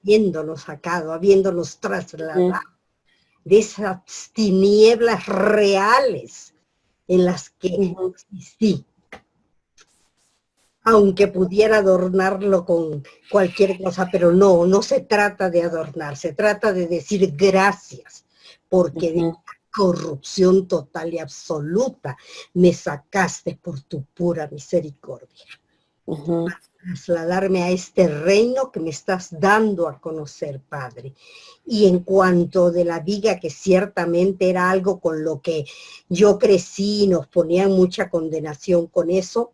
Habiéndonos sacado, habiéndonos trasladado de esas tinieblas reales en las que existí. Aunque pudiera adornarlo con cualquier cosa, pero no se trata de adornar, se trata de decir gracias, porque de corrupción total y absoluta me sacaste por tu pura misericordia. Para trasladarme a este reino que me estás dando a conocer, Padre. Y en cuanto de la viga, que ciertamente era algo con lo que yo crecí y nos ponían mucha condenación con eso,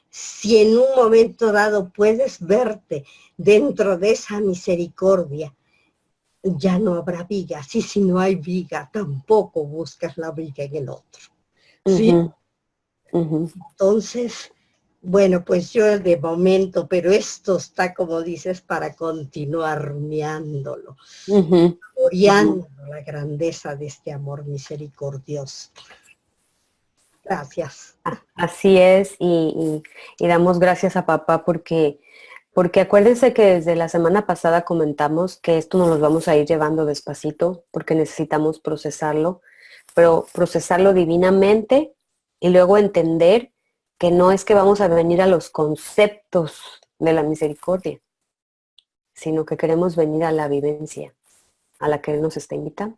si en un momento dado puedes verte dentro de esa misericordia, ya no habrá viga. Sí, si no hay viga, tampoco buscas la viga en el otro. ¿Sí? Entonces, bueno, pues yo de momento, pero esto está, como dices, para continuar mirándolo, gloriando la grandeza de este amor misericordioso. Gracias. Así es, y damos gracias a papá porque acuérdense que desde la semana pasada comentamos que esto nos lo vamos a ir llevando despacito porque necesitamos procesarlo, pero procesarlo divinamente y luego entender que no es que vamos a venir a los conceptos de la misericordia, sino que queremos venir a la vivencia a la que Él nos está invitando.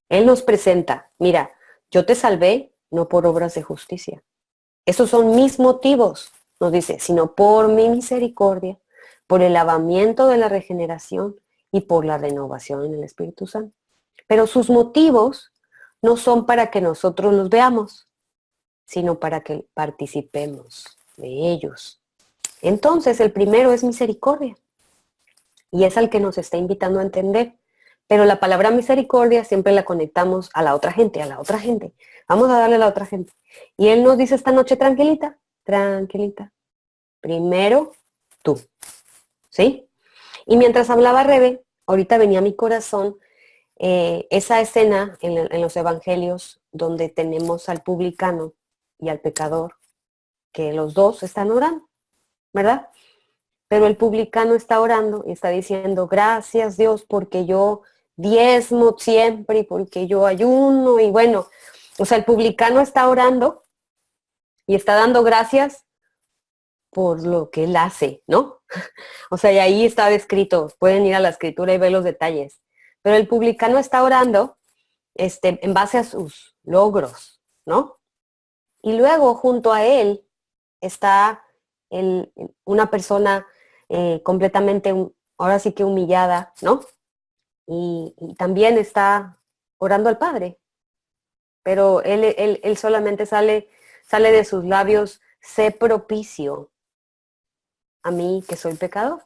Él nos presenta, mira, yo te salvé no por obras de justicia. Esos son mis motivos, nos dice, sino por mi misericordia, por el lavamiento de la regeneración y por la renovación en el Espíritu Santo. Pero sus motivos no son para que nosotros los veamos, sino para que participemos de ellos. Entonces, el primero es misericordia, y es al que nos está invitando a entender. Pero la palabra misericordia siempre la conectamos a la otra gente, Vamos a darle a la otra gente. Y Él nos dice esta noche, tranquilita, primero tú, ¿sí? Y mientras hablaba Rebe, ahorita venía a mi corazón esa escena en los evangelios donde tenemos al publicano y al pecador, que los dos están orando, ¿verdad? Pero el publicano está orando y está diciendo, gracias Dios, porque yo diezmo siempre y porque yo ayuno. Y bueno, o sea, el publicano está orando y está dando gracias por lo que él hace, ¿no? O sea, y ahí está descrito, pueden ir a la escritura y ver los detalles. Pero el publicano está orando en base a sus logros, ¿no? Y luego junto a él está una persona completamente, ahora sí que humillada, ¿no? Y también está orando al Padre, pero él solamente sale de sus labios, sé propicio a mí que soy pecador.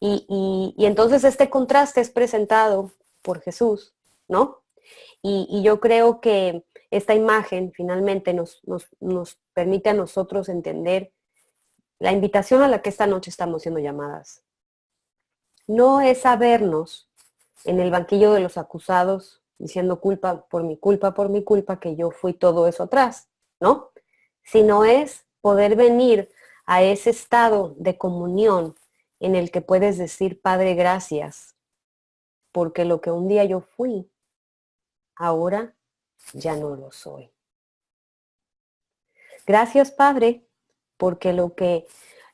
Y entonces este contraste es presentado por Jesús, ¿no? Y yo creo que esta imagen finalmente nos permite a nosotros entender la invitación a la que esta noche estamos siendo llamadas. No es sabernos en el banquillo de los acusados diciendo culpa, que yo fui todo eso atrás, ¿no? Sino es poder venir a ese estado de comunión en el que puedes decir, Padre, gracias, porque lo que un día yo fui, ahora ya no lo soy. Gracias, Padre, porque lo que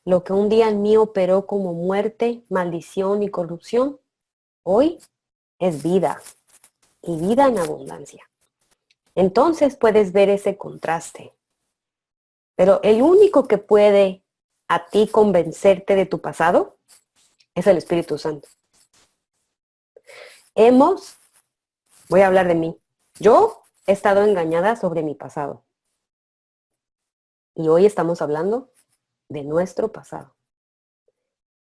lo que un día en mí operó como muerte, maldición y corrupción, hoy es vida y vida en abundancia. Entonces puedes ver ese contraste. Pero el único que puede a ti convencerte de tu pasado es el Espíritu Santo. Voy a hablar de mí. Yo he estado engañada sobre mi pasado. Y hoy estamos hablando de nuestro pasado.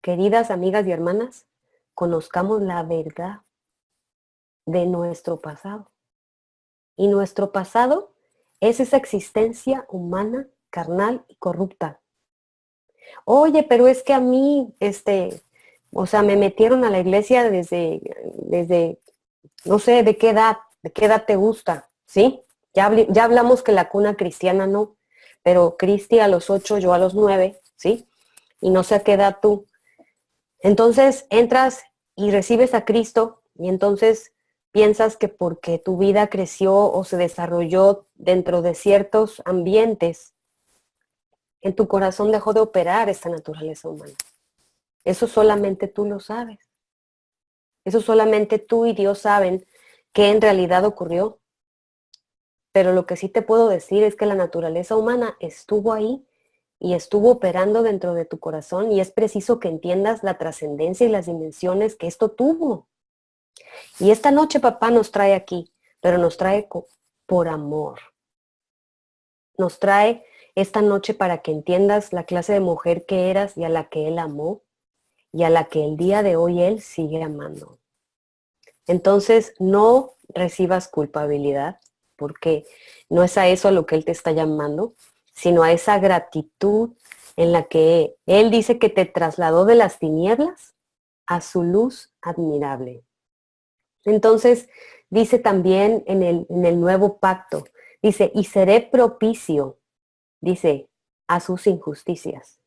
Queridas amigas y hermanas, conozcamos la verdad de nuestro pasado. Y nuestro pasado es esa existencia humana, carnal y corrupta. Oye, pero es que a mí, me metieron a la iglesia desde no sé, de qué edad te gusta, ¿sí? Ya hablamos que la cuna cristiana no, pero Cristi a los 8, yo a los 9, ¿sí? Y no sé a qué edad tú. Entonces entras y recibes a Cristo y entonces piensas que porque tu vida creció o se desarrolló dentro de ciertos ambientes, en tu corazón dejó de operar esta naturaleza humana. Eso solamente tú lo sabes. Eso solamente tú y Dios saben qué en realidad ocurrió. Pero lo que sí te puedo decir es que la naturaleza humana estuvo ahí y estuvo operando dentro de tu corazón y es preciso que entiendas la trascendencia y las dimensiones que esto tuvo. Y esta noche papá nos trae aquí, pero nos trae por amor. Nos trae esta noche para que entiendas la clase de mujer que eras y a la que él amó y a la que el día de hoy él sigue amando. Entonces no recibas culpabilidad porque no es a eso a lo que él te está llamando, sino a esa gratitud en la que él dice que te trasladó de las tinieblas a su luz admirable. Entonces dice también en el nuevo pacto, dice, y seré propicio, dice, a sus injusticias.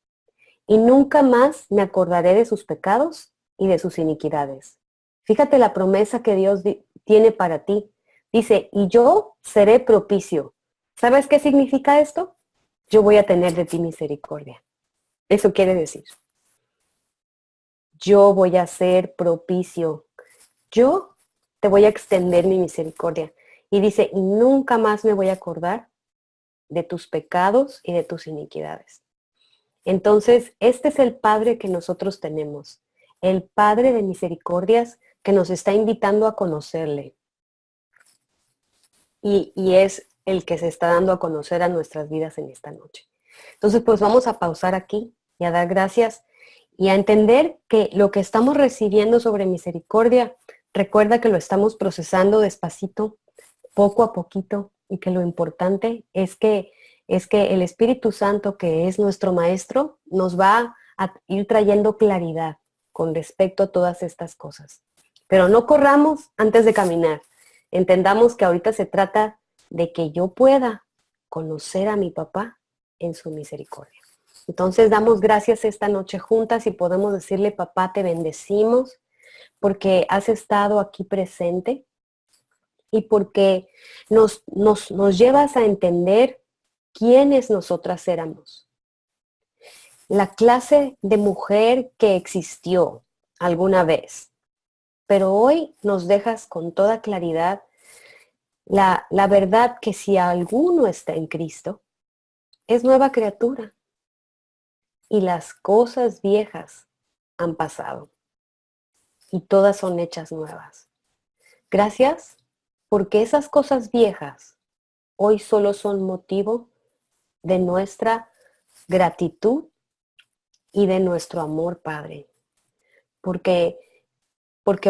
Y nunca más me acordaré de sus pecados y de sus iniquidades. Fíjate la promesa que Dios tiene para ti. Dice, y yo seré propicio. ¿Sabes qué significa esto? Yo voy a tener de ti misericordia. Eso quiere decir. Yo voy a ser propicio. Yo te voy a extender mi misericordia. Y dice, y nunca más me voy a acordar de tus pecados y de tus iniquidades. Entonces, este es el Padre que nosotros tenemos, el Padre de misericordias que nos está invitando a conocerle. Y es el que se está dando a conocer a nuestras vidas en esta noche. Entonces, pues vamos a pausar aquí y a dar gracias y a entender que lo que estamos recibiendo sobre misericordia, recuerda que lo estamos procesando despacito, poco a poquito, y que lo importante es que el Espíritu Santo, que es nuestro Maestro, nos va a ir trayendo claridad con respecto a todas estas cosas. Pero no corramos antes de caminar. Entendamos que ahorita se trata de que yo pueda conocer a mi papá en su misericordia. Entonces damos gracias esta noche juntas y podemos decirle, papá, te bendecimos porque has estado aquí presente y porque nos llevas a entender quiénes nosotras éramos. La clase de mujer que existió alguna vez, pero hoy nos dejas con toda claridad la verdad que si alguno está en Cristo, es nueva criatura y las cosas viejas han pasado y todas son hechas nuevas. Gracias porque esas cosas viejas hoy solo son motivo de nuestra gratitud y de nuestro amor, Padre. Porque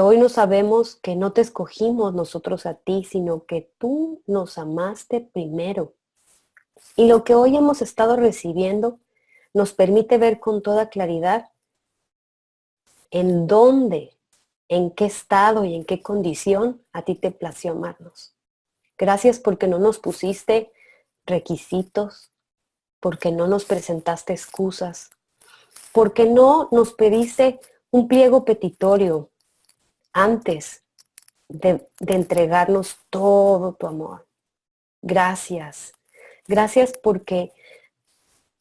hoy no sabemos que no te escogimos nosotros a ti, sino que tú nos amaste primero. Y lo que hoy hemos estado recibiendo nos permite ver con toda claridad en dónde, en qué estado y en qué condición a ti te plació amarnos. Gracias porque no nos pusiste requisitos, porque no nos presentaste excusas, porque no nos pediste un pliego petitorio antes de entregarnos todo tu amor. Gracias. Gracias porque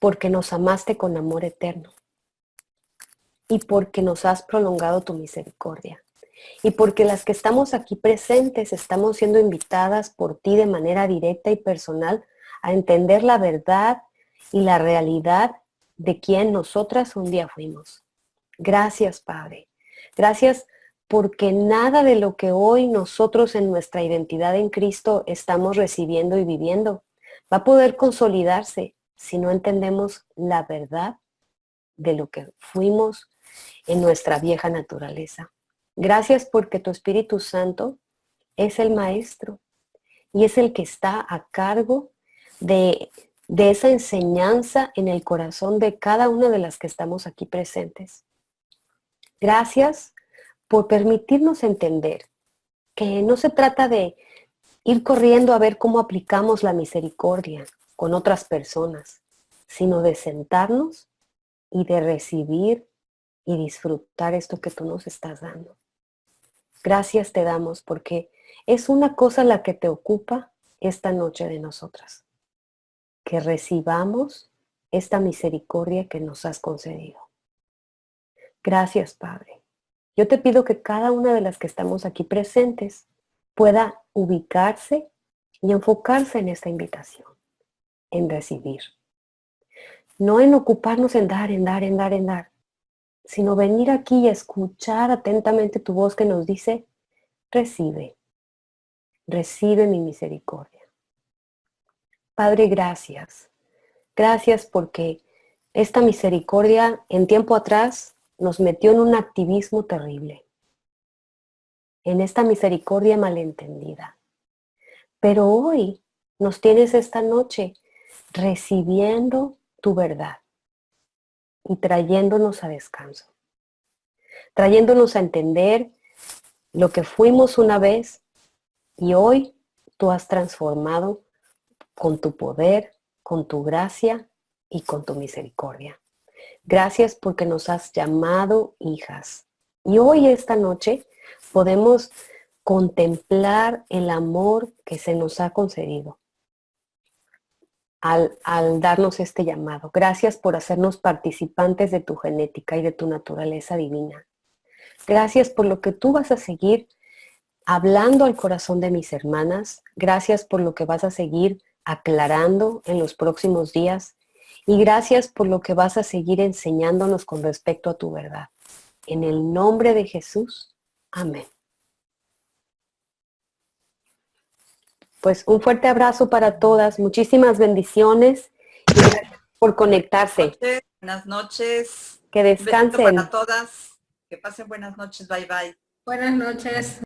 porque nos amaste con amor eterno y porque nos has prolongado tu misericordia. Y porque las que estamos aquí presentes estamos siendo invitadas por ti de manera directa y personal a entender la verdad y la realidad de quien nosotras un día fuimos. Gracias, Padre. Gracias porque nada de lo que hoy nosotros en nuestra identidad en Cristo estamos recibiendo y viviendo va a poder consolidarse si no entendemos la verdad de lo que fuimos en nuestra vieja naturaleza. Gracias porque tu Espíritu Santo es el Maestro y es el que está a cargo de esa enseñanza en el corazón de cada una de las que estamos aquí presentes. Gracias por permitirnos entender que no se trata de ir corriendo a ver cómo aplicamos la misericordia con otras personas, sino de sentarnos y de recibir y disfrutar esto que tú nos estás dando. Gracias te damos porque es una cosa la que te ocupa esta noche de nosotras. Que recibamos esta misericordia que nos has concedido. Gracias, Padre. Yo te pido que cada una de las que estamos aquí presentes pueda ubicarse y enfocarse en esta invitación, en recibir. No en ocuparnos en dar, sino venir aquí y escuchar atentamente tu voz que nos dice, recibe mi misericordia. Padre, gracias. Gracias porque esta misericordia en tiempo atrás nos metió en un activismo terrible, en esta misericordia malentendida. Pero hoy nos tienes esta noche recibiendo tu verdad y trayéndonos a descanso, trayéndonos a entender lo que fuimos una vez y hoy tú has transformado con tu poder, con tu gracia y con tu misericordia. Gracias porque nos has llamado hijas. Y hoy, esta noche, podemos contemplar el amor que se nos ha concedido al darnos este llamado. Gracias por hacernos participantes de tu genética y de tu naturaleza divina. Gracias por lo que tú vas a seguir hablando al corazón de mis hermanas. Gracias por lo que vas a seguir aclarando en los próximos días. Y gracias por lo que vas a seguir enseñándonos con respecto a tu verdad. En el nombre de Jesús. Amén. Pues un fuerte abrazo para todas. Muchísimas bendiciones. Y gracias por conectarse. Buenas noches. Que descansen. Para todas. Que pasen buenas noches. Bye, bye. Buenas noches.